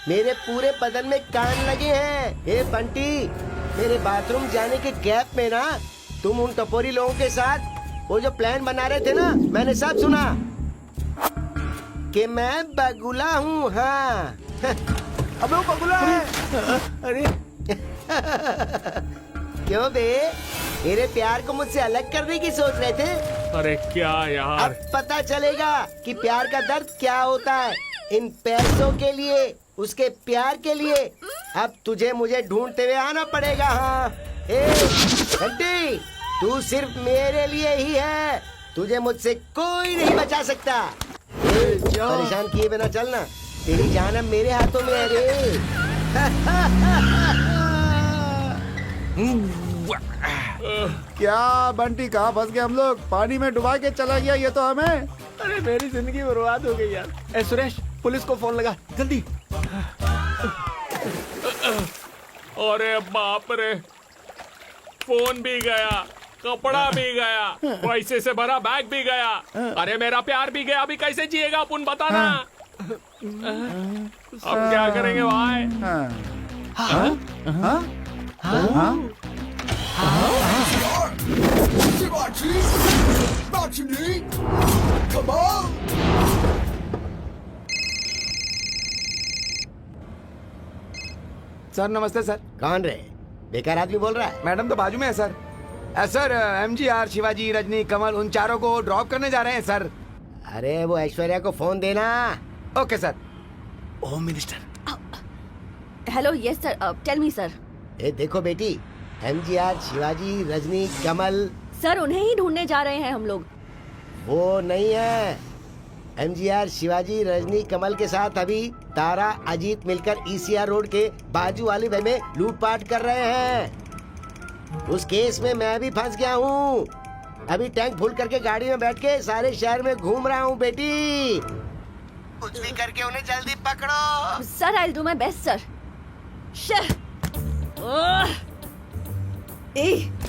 मेरे पूरे बदन में कान लगे हैं। ए बंटी, मेरे बाथरूम जाने के गैप में ना तुम उन टपोरी लोगों के साथ वो जो प्लान बना रहे थे ना, मैंने सब सुना कि मैं बगुला हूँ। हाँ अब वो बगुला है। अरे क्यों बे? मेरे प्यार को मुझसे अलग करने की सोच रहे थे? अरे क्या यार, अब पता चलेगा कि प्यार का दर्द क्या होता है। इन पैसों के लिए, उसके प्यार के लिए अब तुझे मुझे ढूंढते हुए आना पड़ेगा। हाँ ए घंटी, तू सिर्फ मेरे लिए ही है। तुझे मुझसे कोई नहीं बचा सकता। परेशान किए बिना चलना, तेरी जान अब मेरे हाथों में है रे। क्या बंटी, कहाँ फंस गए हम लोग? पानी में डुबा के चला गया ये तो हमें। अरे मेरी जिंदगी बर्बाद हो गई यार। ए सुरेश, पुलिस को फोन लगा जल्दी। अरे बाप रे, फोन भी गया, कपड़ा भी गया, पैसे से भरा बैग भी गया, अरे मेरा प्यार भी गया। अभी कैसे जिएगा अपन, बताना। अब क्या करेंगे भाई? सर नमस्ते सर। कौन रे? बेकार आदमी बोल रहा है। मैडम तो बाजू में है sir. Sir MGR, Shivaji, Rajni, Kamal उन चारों को ड्रॉप करने जा रहे हैं सर। अरे वो ऐश्वर्या को फोन देना। Okay sir. Home minister. Hello, yes sir, tell me sir. ए देखो बेटी, MGR, शिवाजी, रजनी, कमल। सर उन्हें ही ढूंढने जा रहे हैं हम लोग। वो नहीं है। MGR, शिवाजी, रजनी, कमल के साथ अभी तारा, अजीत मिलकर ECR रोड के बाजू वाले वे में लूटपाट कर रहे हैं। उस केस में मैं भी फंस गया हूँ। अभी टैंक फुल करके गाड़ी में बैठ के सारे शहर में घूम रहा हूँ बेटी। कुछ भी करके उन्हें जल्दी पकड़ो। Sir I will do my best sir.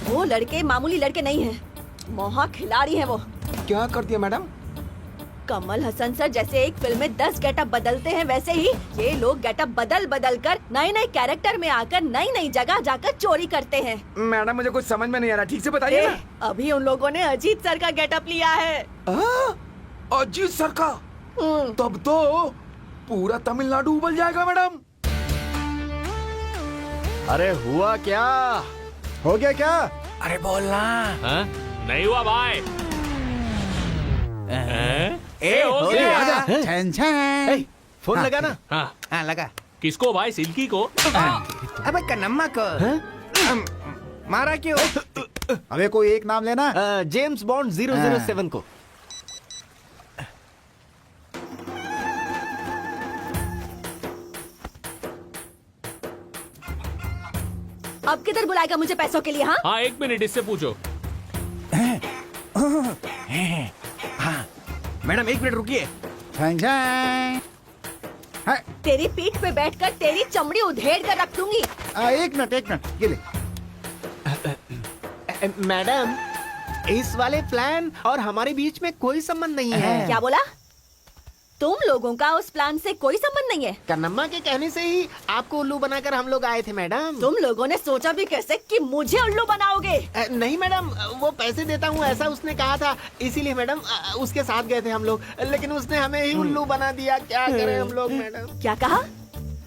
वो लड़के मामूली लड़के नहीं हैं, मोहा खिलाड़ी हैं वो। क्या कर दिया मैडम? कमल हसन सर जैसे एक फिल्म में 10 गेटअप बदलते हैं, वैसे ही ये लोग गेटअप बदल बदल कर नए नए कैरेक्टर में आकर नई नई जगह जाकर चोरी करते हैं। मैडम मुझे कुछ समझ में नहीं आ रहा, ठीक से बताइए ना। अभी उन लोगों ने अजीत सर का गेटअप लिया है। अजीत सर का? तब तो पूरा तमिलनाडु उबल जाएगा मैडम। अरे हुआ क्या? हो गया क्या? अरे बोलना। नहीं हुआ भाई। ए हो गया। आजा। छन छन। फोन लगा ना? हाँ, लगा। किसको भाई? सिल्की को? अबे कन्नम्मा को। मारा क्यों? अबे कोई एक नाम लेना। जेम्स बॉन्ड 007 को। अब किधर बुलाएगा मुझे पैसों के लिए? हाँ हाँ, 1 मिनट, इससे पूछो। हाँ मैडम 1 मिनट रुकिए। छन छन। तेरी पीठ पे बैठकर तेरी चमड़ी उधेड़ कर रख दूंगी। एक मिनट ये ले। मैडम, इस वाले प्लान और हमारे बीच में कोई संबंध नहीं है। क्या बोला? तुम लोगों का उस प्लान से कोई संबंध नहीं है? कन्नम्मा के कहने से ही आपको उल्लू बनाकर हम लोग आए थे मैडम। तुम लोगों ने सोचा भी कैसे कि मुझे उल्लू बनाओगे? नहीं मैडम, वो पैसे देता हूँ ऐसा उसने कहा था, इसीलिए मैडम उसके साथ गए थे हम लोग, लेकिन उसने हमें ही उल्लू बना दिया। क्या करें हम लोग मैडम? क्या कहा?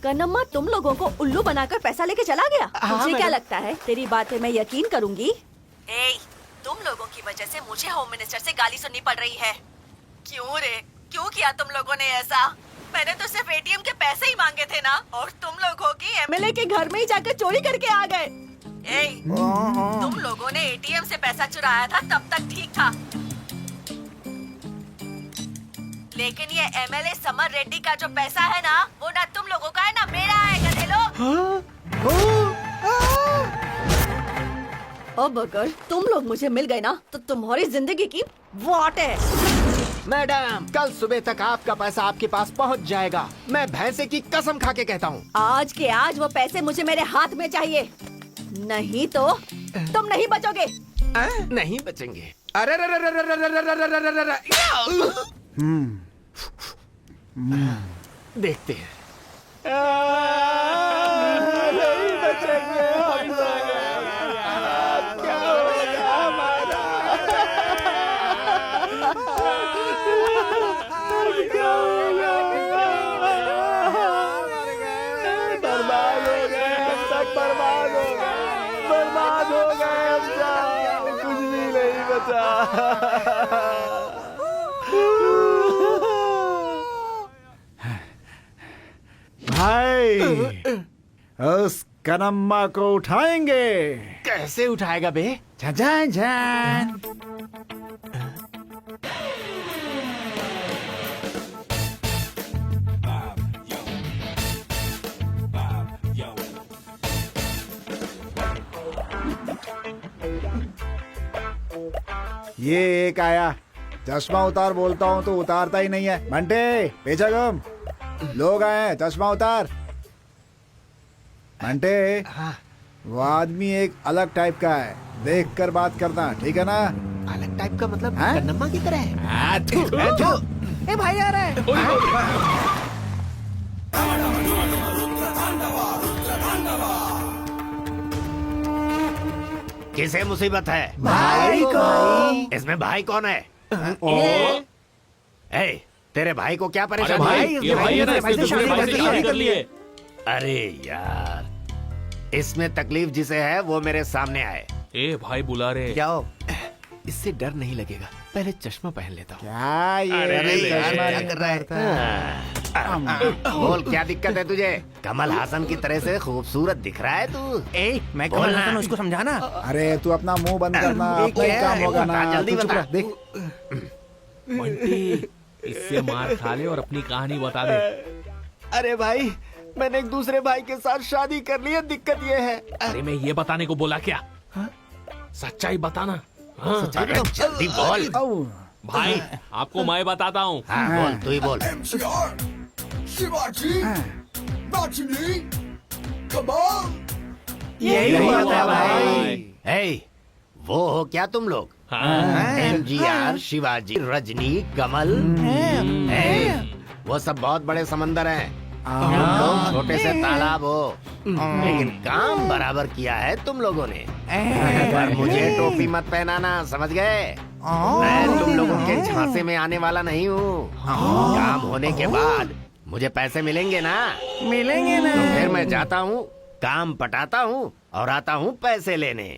कन्नम्मा तुम लोगों को उल्लू बनाकर पैसा लेके चला गया? हाँ, मुझे क्या मैडम। लगता है तेरी बातें मैं यकीन करूंगी? तुम लोगों की वजह से मुझे होम मिनिस्टर से गाली सुननी पड़ रही है। क्यों रे? क्यों किया तुम लोगों ने ऐसा? मैंने तो सिर्फ एटीएम के पैसे ही मांगे थे ना, और तुम लोग हो कि एमएलए के घर में ही जाकर चोरी करके आ गए। तुम लोगों ने एटीएम से पैसा चुराया था तब तक ठीक था, लेकिन ये एमएलए समर रेड्डी का जो पैसा है ना, वो ना तुम लोगों का है ना मेरा है, गधे लोग। अब अगर तुम लोग मुझे मिल गए ना तो तुम्हारी जिंदगी की वाट है। मैडम, कल सुबह तक आपका पैसा आपके पास पहुंच जाएगा। मैं भैंसे की कसम खा के कहता हूँ। आज के आज वो पैसे मुझे मेरे हाथ में चाहिए, नहीं तो तुम नहीं बचोगे। नहीं बचेंगे। अरे रे रे रे रे रे रे रे रे रे रे रे रे। देखते हैं। भाई, उस कन्नम्मा को उठाएंगे। कैसे उठाएगा बे? झन झन। ये एक आया, चश्मा उतार बोलता हूँ तो उतारता ही नहीं है। बंटे, पीछे घूम। लोग आए हैं, चश्मा उतार। बंटे, वो आदमी एक अलग टाइप का है, देख कर बात करना, ठीक है ना? अलग टाइप का मतलब हाँ? कन्नम्मा की तरह है? ए भाई आ रहा है। किसे मुसीबत है? भाई को। इसमें भाई कौन है? ए, तेरे भाई को क्या अरे परेशानी भाई, है? ये भाई है ना, भाई से इसने दूसरे भाई से शादी कर ली है। अरे यार, इसमें तकलीफ जिसे है वो मेरे सामने आए। ए भाई बुला रहे। जाओ। इससे डर नहीं लगेगा, पहले चश्मा पहन लेता हूँ। क्या ये अरे यार, चश्मा क्या कर रहा है? बोल, क्या दिक्कत है तुझे? कमल हासन की तरह से खूबसूरत दिख रहा है तू। मैं बोल कमल ना। हसन, उसको समझाना। अरे तू अपना मुंह बंद करना, एक अपना ही है, काम होगा बता, ना। जल्दी तू चुप बता। रह, देख। बंटी, इससे मार खा ले और अपनी कहानी बता दे। अरे भाई, मैंने एक दूसरे भाई के साथ शादी कर ली है, दिक्कत ये है। अरे मैं ये बताने को बोला क्या? सच्चाई बताना। हाँ। अरे जल्दी बोल। भाई, आपको मैं बताता हूँ। हाँ, बोल, तू ही बोल। यही बात है भाई। हे, वो हो क्या तुम लोग? हाँ। एमजीआर, शिवाजी, रजनी, कमल। हे, वो सब बहुत बड़े समंदर हैं। तुम लोग छोटे से तालाब हो, लेकिन काम बराबर किया है तुम लोगों ने। पर मुझे टोपी मत पहनाना, समझ गए? मैं तुम लोगों के झांसे में आने वाला नहीं हूँ। काम होने के बाद मुझे पैसे मिलेंगे ना? मिलेंगे ना। तो फिर मैं जाता हूँ, काम पटाता हूँ और आता हूँ पैसे लेने।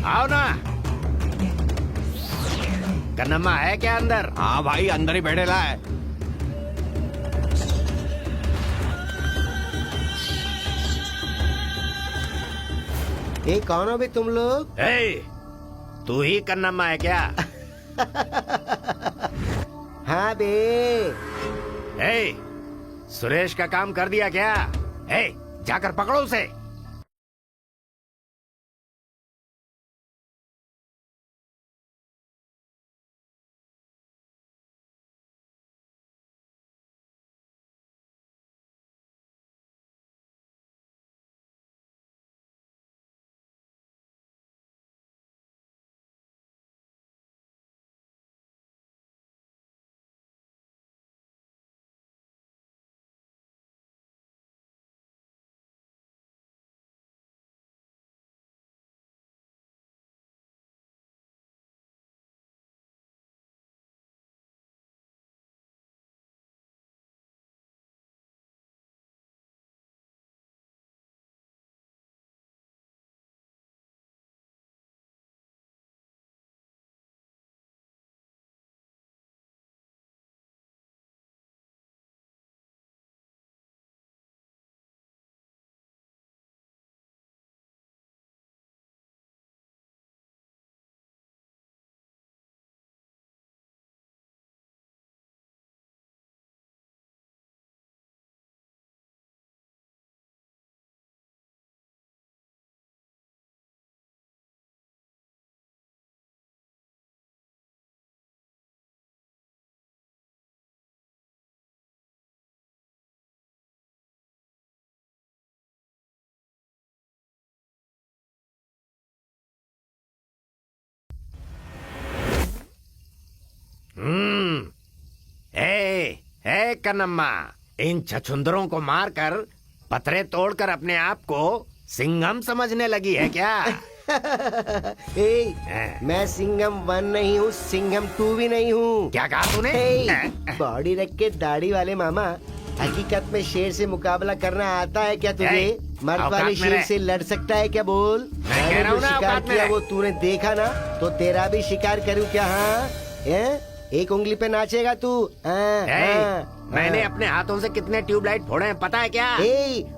आओ ना। कन्नम्मा है क्या अंदर? हाँ भाई, अंदर ही बैठेला है। ए, कौन हो बे तुम लोग? तू ही कन्नम्मा है क्या? हाँ बे। सुरेश का काम कर दिया क्या? जाकर पकड़ो उसे। कन्नम्मा, इन छछुंदरों को मारकर पत्थरे तोड़कर अपने आप को सिंघम समझने लगी है क्या? मैं सिंघम 1 नहीं हूँ, सिंघम 2 भी नहीं हूँ। क्या कहा तूने? बॉडी रख के दाढ़ी वाले मामा, हकीकत में शेर से मुकाबला करना आता है क्या तुझे? मर्द वाले शेर से लड़ सकता है क्या? बोल। मैं कह रहा हूँ ना, शिकार औकात में किया रह। वो तूने देखा ना, तो तेरा भी शिकार करूँ क्या? हाँ, एक उंगली पे नाचेगा तू? मैंने अपने हाथों से कितने ट्यूबलाइट फोड़े हैं पता है क्या?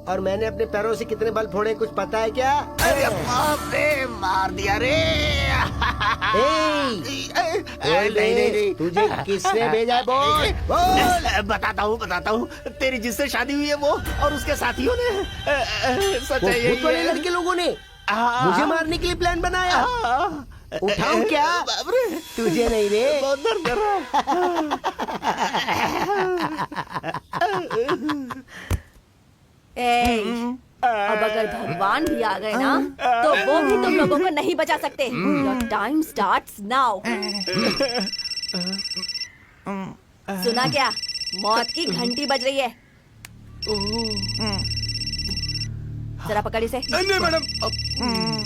और मैंने अपने पैरों से कितने बल्ब फोड़े कुछ पता है क्या? अरे बाप रे, मार दिया रे। नहीं, तुझे किसने भेजा है? बोल बोल। बताता हूँ। तेरी जिससे शादी हुई है वो और उसके साथियों ने सच है यही भूत वाले है। लड़के लोगों ने मुझे मारने के लिए प्लान बनाया। उठाऊं क्या? तुझे नहीं रे। बहुत दर्द कर रहा अब अगर भगवान भी आ गए ना, तो वो भी तुम लोगों को नहीं बचा सकते। Your time starts now. सुना क्या? मौत की घंटी बज रही है। जरा पकड़ इसे। नहीं मैडम,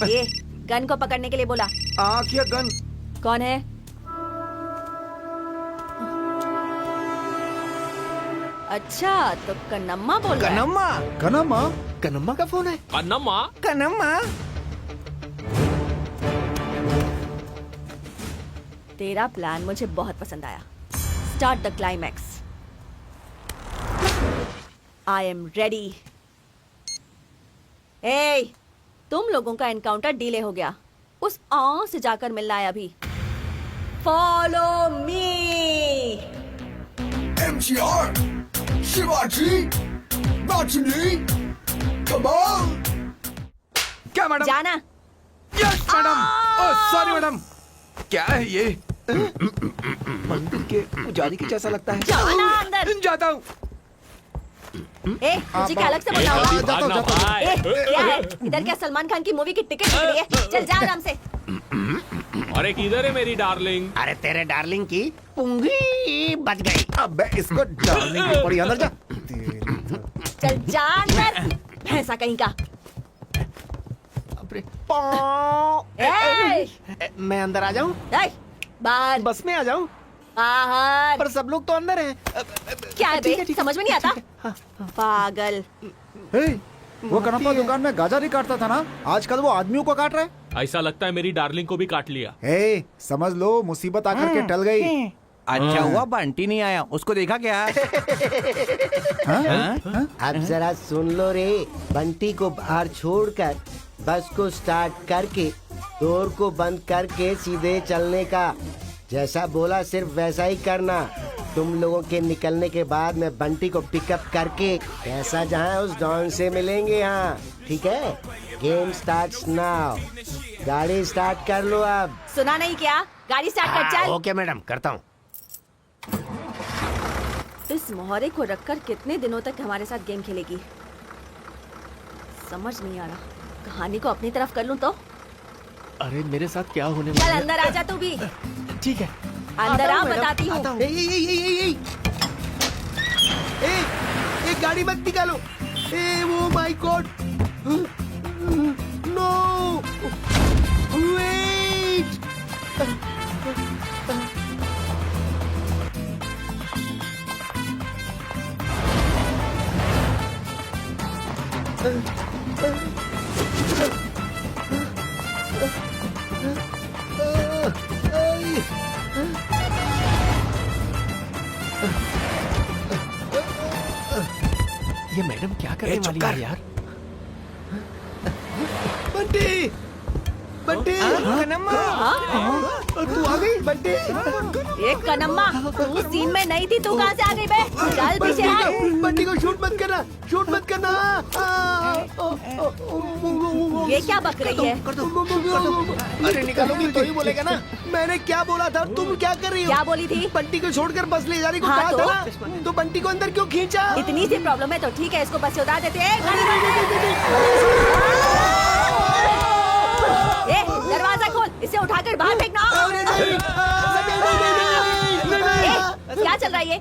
ये गन को पकड़ने के लिए बोला। आँख या गन? कौन है? अच्छा, तो कन्नम्मा बोल रहा है। कन्नम्मा, कन्नम्मा, कन्नम्मा का फोन है? कन्नम्मा, कन्नम्मा। तेरा प्लान मुझे बहुत पसंद आया। Start the climax. I am ready. ए, तुम लोगों का एनकाउंटर डिले हो गया। उस आ से जाकर मिलना है अभी। Follow me. MGR, Shivaji, Rajini, Kamal. क्या मैडम? जाना। Yes madam. Oh sorry madam. क्या है ये? मंदिर के पुजारी के जैसा लगता है। जाना अंदर। जाता हूँ। ए, तुझे क्या अलग से बोलना होगा? भागना भाई। ए, क्या है? इधर क्या सलमान खान की मूवी की टिकट मिल रही है? चल जा आराम से। अरे किधर है मेरी डार्लिंग? अरे तेरे डार्लिंग की पुंगी बच गई। अबे इसको डार्लिंग की पड़ी, अंदर जा। चल जा अंदर, भैंसा कहीं का। मैं अंदर आ जाऊं? बाहर। बस में आ जाऊं? बाहर। पर सब लोग तो अंदर हैं। क्या है बे? समझ में नहीं आता? पागल। वो कन्नप्पा दुकान में गाजर ही काटता था ना, आजकल वो आदमियों को काट रहा है। ऐसा लगता है मेरी डार्लिंग को भी काट लिया। समझ लो मुसीबत आकर के टल गई। अच्छा हुआ बंटी नहीं आया, उसको देखा क्या? अब जरा सुन लो रे, बंटी को बाहर छोड़कर बस को स्टार्ट करके डोर को बंद करके सीधे चलने का। जैसा बोला सिर्फ वैसा ही करना। तुम लोगों के निकलने के बाद मैं बंटी को पिकअप करके पैसा जहाँ उस डॉन से मिलेंगे। यहाँ ठीक है? Game starts now. गाड़ी स्टार्ट कर लो अब। सुना नहीं क्या? गाड़ी स्टार्ट कर चल। ओके मैडम, करता हूँ। इस मोहरे को रखकर कितने दिनों तक हमारे साथ गेम खेलेगी? समझ नहीं आ रहा। कहानी को अपनी तरफ कर लूं तो? अरे मेरे साथ क्या होने चल वाला है? अंदर आ जा तू भी। ठीक है। अंदर आ, बताती हूँ। एक गाड़ी मत निकालो। वो माय गॉड, नो वेट। ये मैडम क्या करने वाली है यार? बंटी, बंटी, तू आ गई बंटी? एक कन्नम्मा, तू सीन में नहीं थी, तू कहाँ से आ गई बे? चल पीछे हट। बंटी को शूट मत करना, शूट मत करना। ये क्या बक रही है? अरे निकालोगी तो ही बोलेगा ना। मैंने क्या बोला था, तुम क्या कर रही हो? क्या बोली थी? बंटी को छोड़कर बस ले जाने को हाँ, कहा तो? था ना, तो बंटी को अंदर क्यों खींचा? इतनी सी प्रॉब्लम है तो ठीक है, इसको बस से उतार देते हैं। दरवाजा खोल, इसे उठाकर बाहर फेंकना। क्या चल रहा है ये?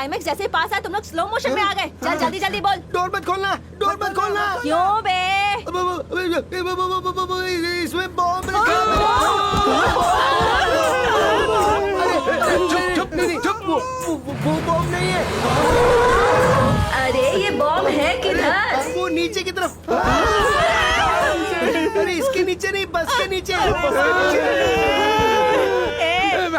क्लाइमेक्स जैसे पास आया तुम लोग स्लो मोशन में आ गए। चल जल्दी जल्दी बोल। डोर मत खोलना, डोर मत खोलना। क्यों बे? इसमें बॉम्ब रखा है। चुप नहीं, चुप। वो बॉम्ब नहीं है। अरे ये बॉम्ब है किधर? वो नीचे की तरफ। अरे इसके नीचे नहीं, बस के नीचे।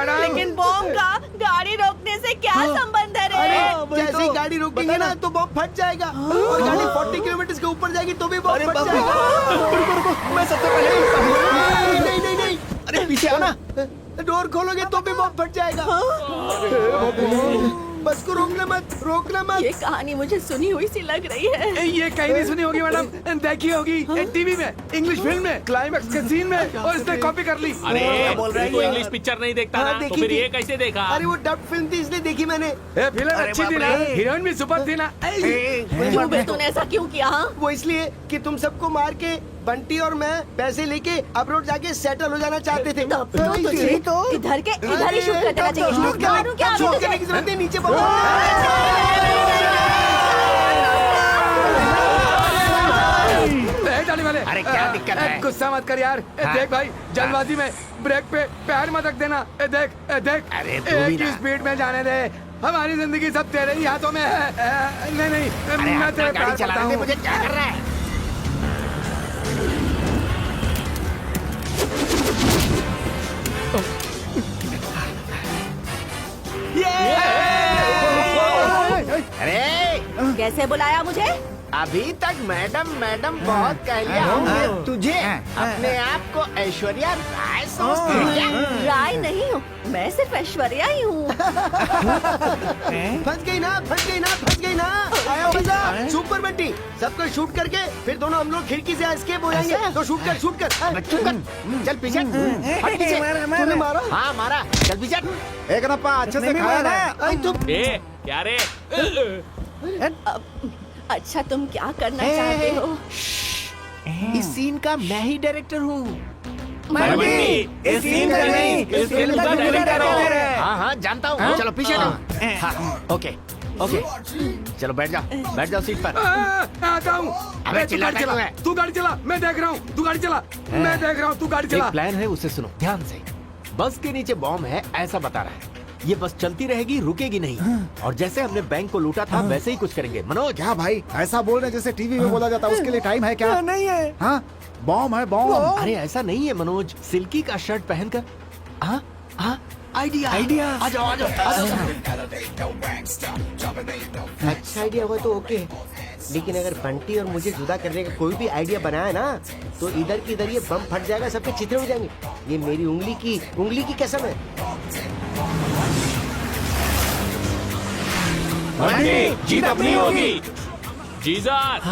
लेकिन बॉम्ब का गाड़ी रोकने से क्या संबंध है रे? अरे जैसे ही गाड़ी रोकेंगे ना तो बॉम्ब फट जाएगा और गाड़ी 40 किलोमीटर के ऊपर जाएगी तो भी बॉम्ब फट जाएगा। मैं सबसे पहले नहीं नहीं, अरे पीछे आना। डोर खोलोगे तो भी बॉम्ब फट जाएगा। बस को रोकना मत। ये कहानी मुझे सुनी हुई सी लग रही है। ये कहीं नहीं सुनी होगी मैडम, देखी होगी टीवी में, इंग्लिश फिल्म में, क्लाइमेक्स के सीन में, और इसने कॉपी कर ली। अरे तू इंग्लिश पिक्चर नहीं देखता ना, तो फिर ये कैसे देखा? अरे वो डब फिल्म थी इसलिए देखी मैंने। फिल्म अच्छी थी ना, हीरोइन भी सुपर थी ना। क्यों बे तूने ऐसा क्यों किया? वो इसलिए कि तुम सबको मार के बंटी और मैं पैसे लेके अब्रोड जाके सेटल हो जाना चाहते थे। तुझे इधर ही शूट कर देना चाहिए। मारूं क्या शूट करने की जरूरत है, नीचे जाने वाले। अरे क्या दिक्कत है? गुस्सा मत कर यार। देख भाई, जल्दबाजी में ब्रेक पे पैर मत रख देना। देख अरे तू भी एक ही ना। स्पीड में जाने दे। हमारी जिंदगी सब तेरे ही हाथों में है। नहीं, मैं तेरे गाड़ी चलाने दे, मुझे क्या कर रहा है? अरे कैसे बुलाया मुझे? अभी तक मैडम बहुत कह लिया हमने तुझे। अपने आप को ऐश्वर्या राय समझती है क्या? राय नहीं हूँ, मैं सिर्फ ऐश्वर्या ही हूँ। फंस गई ना। आया मजा। सुपर बंटी, सबको शूट करके फिर दोनों हम लोग खिड़की से एस्केप हो जाएंगे। तो शूट कर। चल पीछे, हट पीछे। तूने मारा? हाँ मारा, चल पीछे। एक नप्पा अच्छे से खाया ना। ए क्या रे? अच्छा तुम क्या करना चाहते हो? इस सीन का मैं ही डायरेक्टर हूँ। इस सीन का नहीं, इस फिल्म का डायरेक्टर हो। हाँ जानता हूँ। चलो पीछे ओके चलो बैठ जाओ सीट पर। आता हूँ। अबे चिल्लाता क्यों है? तू गाड़ी चला, मैं देख रहा हूँ। तू गाड़ी चला, मैं देख रहा हूँ। तू गाड़ी चला। एक प्लान है, उसे सुनो ध्यान से। बस के नीचे बॉम्ब है ऐसा बता रहा है। ये बस चलती रहेगी, रुकेगी नहीं। और जैसे हमने बैंक को लूटा था वैसे ही कुछ करेंगे। मनोज क्या भाई ऐसा बोल रहे जैसे टीवी में बोला जाता है? उसके लिए टाइम है क्या? नहीं है। हाँ बॉम्ब है बॉम्ब। अरे ऐसा नहीं है मनोज, सिल्की का शर्ट पहनकर। हाँ आइडिया। आ जाओ। अच्छा आइडिया हुआ तो ओके, लेकिन अगर बंटी और मुझे जुदा करने का कोई भी आइडिया बनाया ना तो इधर की इधर ये बम फट जाएगा, सबके चित्रे हो जाएंगे। ये मेरी उंगली की कसम है। जीत अपनी होगी। जीसस,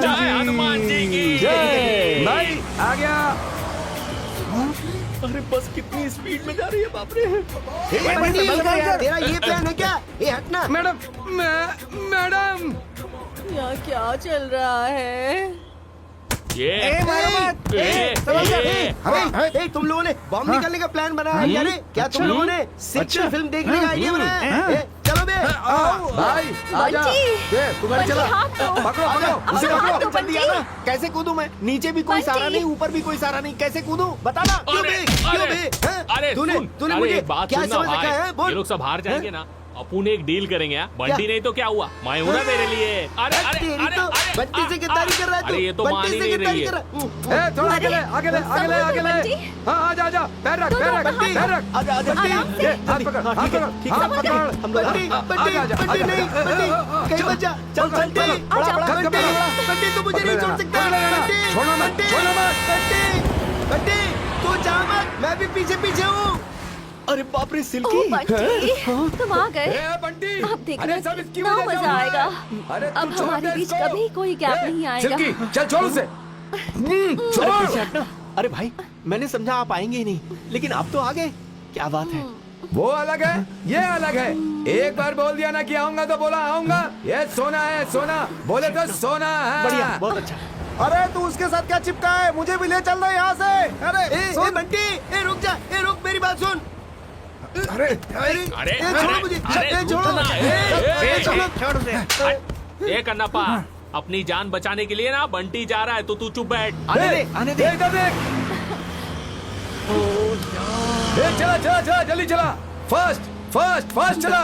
जय हनुमान जी की भाई आ गया। अरे बस कितनी स्पीड में जा रही है, बाप रे। तेरा ये प्लान है क्या? ये हटना। मैडम यहाँ क्या चल रहा है? तुम लोगों ने बॉम्ब निकालने का प्लान बनाया है? अरे क्या तुम लोगों ने सेक्शन फिल्म देखने का आइडिया बनाया है? चलो बे भाई आजा। तू गाड़ी चला। पकड़ो उसे पकड़ो। जल्दी आना। कैसे कूदूं मैं? नीचे भी कोई सहारा नहीं, ऊपर भी कोई सहारा नहीं, कैसे कूदूं बताना। क्यों बे? अरे तूने मुझे बात क्या सुनना समझ रखा है? भाई, ये लोग सब बाहर जाएंगे ना, अपन एक डील करेंगे। बंटी नहीं तो क्या हुआ, मैं हूं ना तेरे लिए। अरे बंटी से गद्दारी कर रहा है तू। अरे ये तो मान ही नहीं रही है। थोड़ा आगे ले। हाँ आजा। पैर रख। हाथ पकड़। बंटी नहीं, कहीं मत जा। चल बंटी तू मुझे नहीं छोड़ सकता। बंटी तू जा मत, मैं भी पीछे हूँ। अरे बाप रे सिल्की। ओ बंटी, तुम आ गए। बंटी अब देखना कितना मजा आएगा। अब हमारे बीच कभी कोई गैप नहीं आएगा। सिल्की चल छोड़ उसे। छोड़। अरे भाई मैंने समझा आप आएंगे ही नहीं, लेकिन आप तो आ गए। क्या बात है? वो अलग है, ये अलग है। एक बार बोल दिया ना कि आऊंगा तो बोला आऊंगा। ये सोना है, सोना बोले तो सोना है। बढ़िया, बहुत अच्छा। अरे तू उसके साथ क्या चिपका है? मुझे भी ले चल रहा है यहाँ से। अरे बंटी रुक जा। रुक मेरी बात सुन। अरे अरे छोड़ो मुझे, छोड़ो। छोड़ उसे। ए कन्नप्पा, अपनी जान बचाने के लिए ना बंटी जा रहा है, तो तू चुप बैठ। आने दे। इधर देख। चला चला चला, जल्दी चला, फास्ट चला।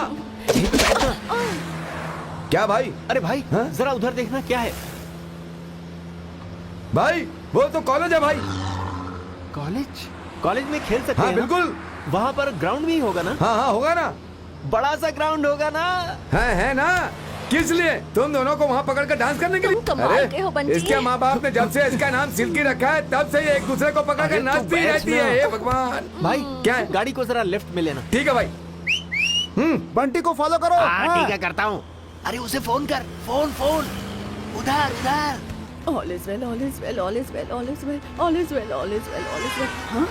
क्या भाई? अरे भाई, जरा उधर देखना, क्या है? भाई वो तो कॉलेज है भाई। कॉलेज में खेल सकते हाँ हैं ना? बिल्कुल। वहाँ पर ग्राउंड भी होगा ना? हाँ होगा ना। बड़ा सा ग्राउंड होगा ना? है ना। किस लिए? तुम दोनों को वहाँ पकड़ कर डांस करने के लिए? तुम कमाल के हो बंटी। इसके माँ बाप ने जब से इसका नाम सिल्की रखा है, तब से ये एक दूसरे को पकड़ कर नाचती रहती है। हे भगवान। भाई क्या है? गाड़ी को जरा लेफ्ट में लेना। ठीक है भाई। बंटी को फॉलो करो। ठीक है, करता हूँ। अरे उसे फोन कर, फोन उधर। All is well, all is well, all is well, all is well, all is well, all is well, all is well. हाँ?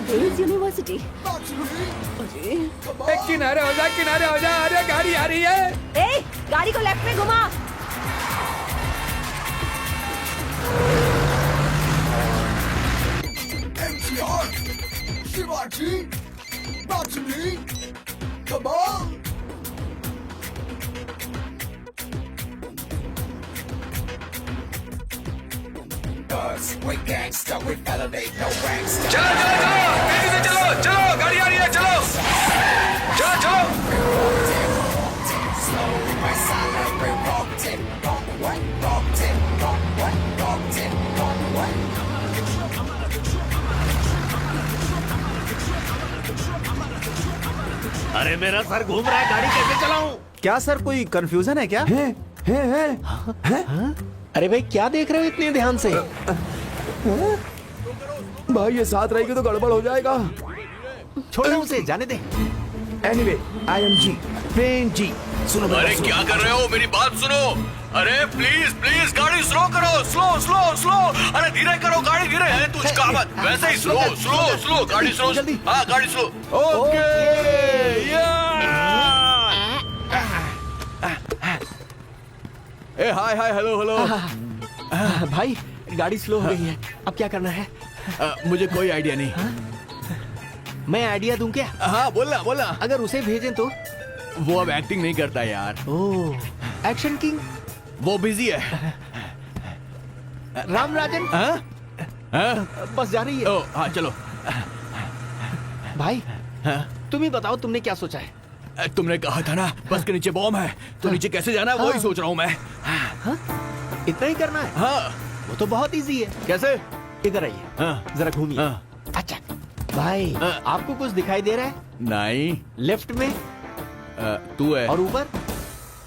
Girls University. अरे किनारे हो जा। अरे गाड़ी आ रही है। ए, गाड़ी को लेफ्ट में घुमा। We gangsta, we elevate no ranks. चलो तेजी से चलो, गाड़ी आ रही है, चलो। Slow, my silent, we walked in, walked in. अरे मेरा सर घूम रहा है, गाड़ी कैसे चलाऊं? क्या सर, कोई कंफ्यूजन है क्या? है। अरे भाई, क्या देख रहे हो इतने ध्यान से? भाई ये साथ रहेगी तो गड़बड़ हो जाएगा। छोड़ो उसे, जाने दे। एनीवे, IMG, प्लेन जी। सुनो अरे क्या कर रहे हो? मेरी बात सुनो। अरे प्लीज गाड़ी स्लो करो, स्लो। अरे धीरे करो, गाड़ी धीरे है, तुझ का मत। वैसे ही स्लो, गाड़ी स्लो। हाँ गाड़ी स्लो। ओके। Hi hello. भाई, गाड़ी स्लो हो गई है, अब क्या करना है? मुझे कोई आइडिया नहीं। मैं आइडिया दूं क्या? हाँ बोलना। अगर उसे भेजें तो? वो अब एक्टिंग नहीं करता यार। ओह, एक्शन किंग। वो बिजी है। राम राजन। बस जा रही है। हाँ चलो। भाई, तुम ही बताओ, तुमने क्या सोचा है? तुमने कहा था ना बस के नीचे बॉम्ब है, तो नीचे कैसे जाना है वही सोच रहा हूँ मैं। इतना ही करना है? हाँ वो तो बहुत इजी है। कैसे? इधर आइए, जरा घूमिए। अच्छा भाई, आपको कुछ दिखाई दे रहा है? नहीं। लेफ्ट में? तू है। और ऊपर?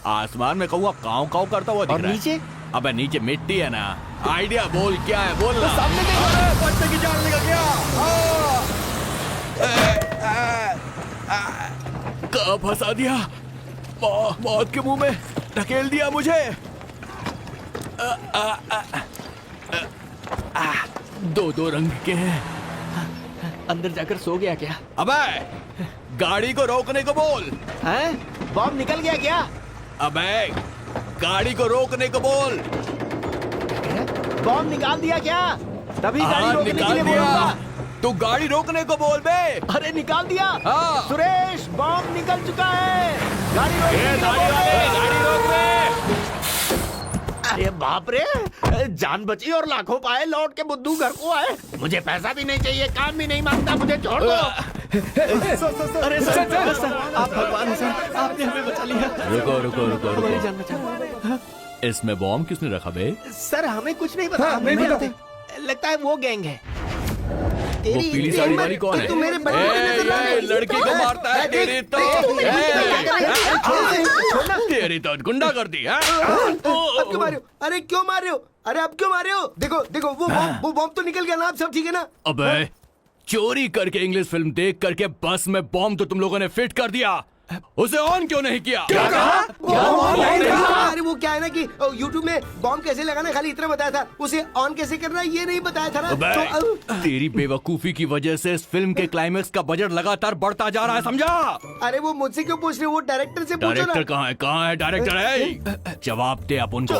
आसमान में कौवा काव काव करता हुआ दिख और रहा है। नीचे? अबे नीचे मिट्टी है ना। आइडिया बोल, क्या है बोल ना। सामने देखो। बच्चे की जान निकल गया। कहाँ फंसा दिया? मौत के मुंह में ढकेल दिया मुझे। दो रंग के हैं। अंदर जाकर सो गया क्या? अबे गाड़ी को रोकने को बोल। हैं? बॉम्ब निकल गया क्या? अबे गाड़ी को रोकने को बोल। बॉम्ब निकाल दिया क्या? तभी गाड़ी रोकने के निकाल लिए दिया। बोलूंगा। तू गाड़ी रोकने को बोल बे। अरे निकाल दिया। हाँ। सुरेश, बॉम्ब निकल चुका है, गाड़ी रोकने के लिए गाड़ी रोक दे। अरे बाप रे, जान बची और लाखों पाए, लौट के बुद्धू घर को आए। मुझे पैसा भी नहीं चाहिए, काम भी नहीं मांगता, मुझे छोड़ दो। अरे सर, आप भगवान हैं सर, आपने हमें बचा लिया। रुको। हमारी जान बचा। इसमें बॉम्ब किसने रखा बे? सर हमें कुछ नहीं पता। नहीं पता। लगता है वो गैंग है। वो पीली साड़ी वाली कौन है? तू मेरे बड़े ये लड़की को मारता है तेरी तो। तेरी तो गुंडा कर दी है। अब क्यों मारे हो? अरे क्यों मार रहे हो? अरे अब क्यों मार रहे हो? देखो वो बॉम्ब तो निकल गया ना, अब सब ठीक है ना? अबे चोरी करके इंग्लिश फिल्म देख करके बस में बॉम्ब तो तुम लोगों ने फिट कर दिया, उसे ऑन क्यों नहीं किया? क्या कहा? अरे वो क्या है ना कि YouTube में बॉम्ब कैसे लगाना खाली इतना बताया था, उसे ऑन कैसे करना ये नहीं बताया था ना। अबे तेरी बेवकूफी की वजह से इस फिल्म के क्लाइमेक्स का बजट लगातार बढ़ता जा रहा है, समझा? अरे वो मुझसे क्यों पूछ रहे हो? वो डायरेक्टर से पूछो ना। डायरेक्टर कहाँ है डायरेक्टर है? जवाब दे अपन को।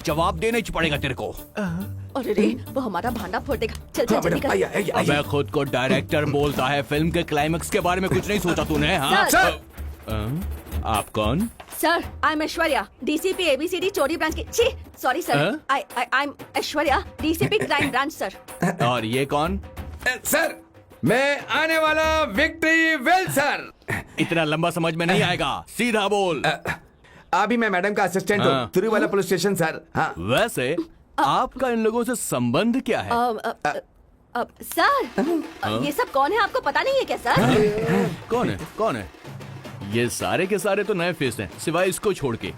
जवाब देना ही पड़ेगा तेरे को। अरे रे, वो हमारा भांडा फोड़ देगा। चल चल जल्दी कर। अबे खुद को डायरेक्टर बोलता है, फिल्म के क्लाइमेक्स के बारे में कुछ नहीं सोचा तूने? हाँ सर। आप कौन? Sir, I am Aishwarya, DCP ABCD चोरी ब्रांच की। छी, sorry sir, I am Aishwarya, DCP crime branch sir. और ये कौन? सर, मैं आने वाला विक्ट्री वेल सर। इतना लंबा समझ में नहीं आएगा, सीधा बोल। अभी मैं मैडम का असिस्टेंट हूँ, तिरुवला पुलिस स्टेशन सर। हाँ। वैसे आपका इन लोगों से संबंध क्या है? सर, ये सब कौन है आपको पता नहीं है क्या सर? कौन है? ये सारे के सारे तो नए फेस हैं, सिवाय इसको छोड़ के।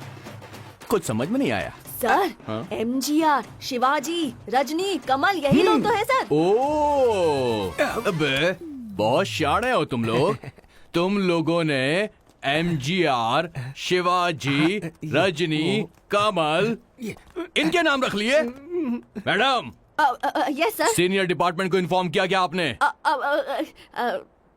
कुछ समझ में नहीं आया सर। एमजीआर, शिवाजी, रजनी, कमल, यही लोग तो है सर। ओ, अबे बहुत शाणे हो तुम लोग। तुम लोगों ने एमजीआर, शिवाजी, रजनी, कमल इनके नाम रख लिए? Madam, yes sir. Senior department को इन्फॉर्म किया क्या आपने?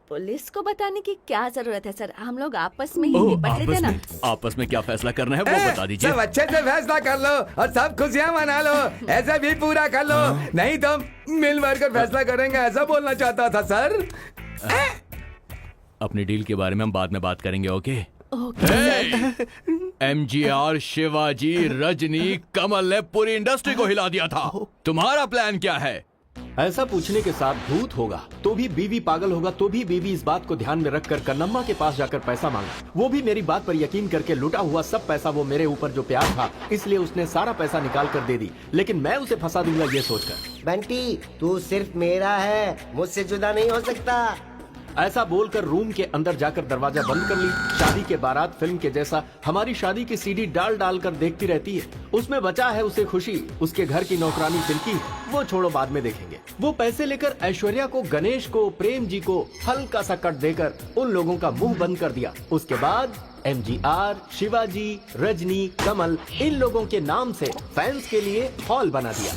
पुलिस को बताने की क्या जरूरत है सर, हम लोग आपस में ही निपट लेते ना। आपस में क्या फैसला करना है वो बता दीजिए। सब अच्छे से फैसला कर लो और सब खुशियाँ मना लो, ऐसा भी पूरा कर लो, नहीं तो मिल भर कर फैसला करेंगे, ऐसा बोलना चाहता था सर। अपनी डील के बारे में हम बाद में बात करेंगे, okay? Okay. MGR, Shivaji, Rajni, Kamal ने पूरी इंडस्ट्री को हिला दिया था। तुम्हारा प्लान क्या है? ऐसा पूछने के साथ भूत होगा तो भी बीवी, पागल होगा तो भी बीवी इस बात को ध्यान में रखकर कन्नम्मा के पास जाकर पैसा मांगा। वो भी मेरी बात पर यकीन करके लुटा हुआ सब पैसा वो मेरे ऊपर जो प्यार था, इसलिए उसने सारा पैसा निकाल कर दे दी, लेकिन मैं उसे फंसा दूंगा ये सोचकर। बंटी, तू सिर्फ मेरा है, मुझसे जुदा नहीं हो सकता। ऐसा बोलकर रूम के अंदर जाकर दरवाजा बंद कर ली। शादी के बारात फिल्म के जैसा हमारी शादी की सीडी डाल डाल कर देखती रहती है। उसमें बचा है उसे खुशी, उसके घर की नौकरानी पिंकी, वो छोड़ो बाद में देखेंगे। वो पैसे लेकर ऐश्वर्या को, गणेश को, प्रेम जी को हल्का सा कट देकर उन लोगों का मुंह बंद कर दिया। उसके बाद एमजीआर, शिवाजी, रजनी, कमल इन लोगों के नाम से फैंस के लिए हॉल बना दिया।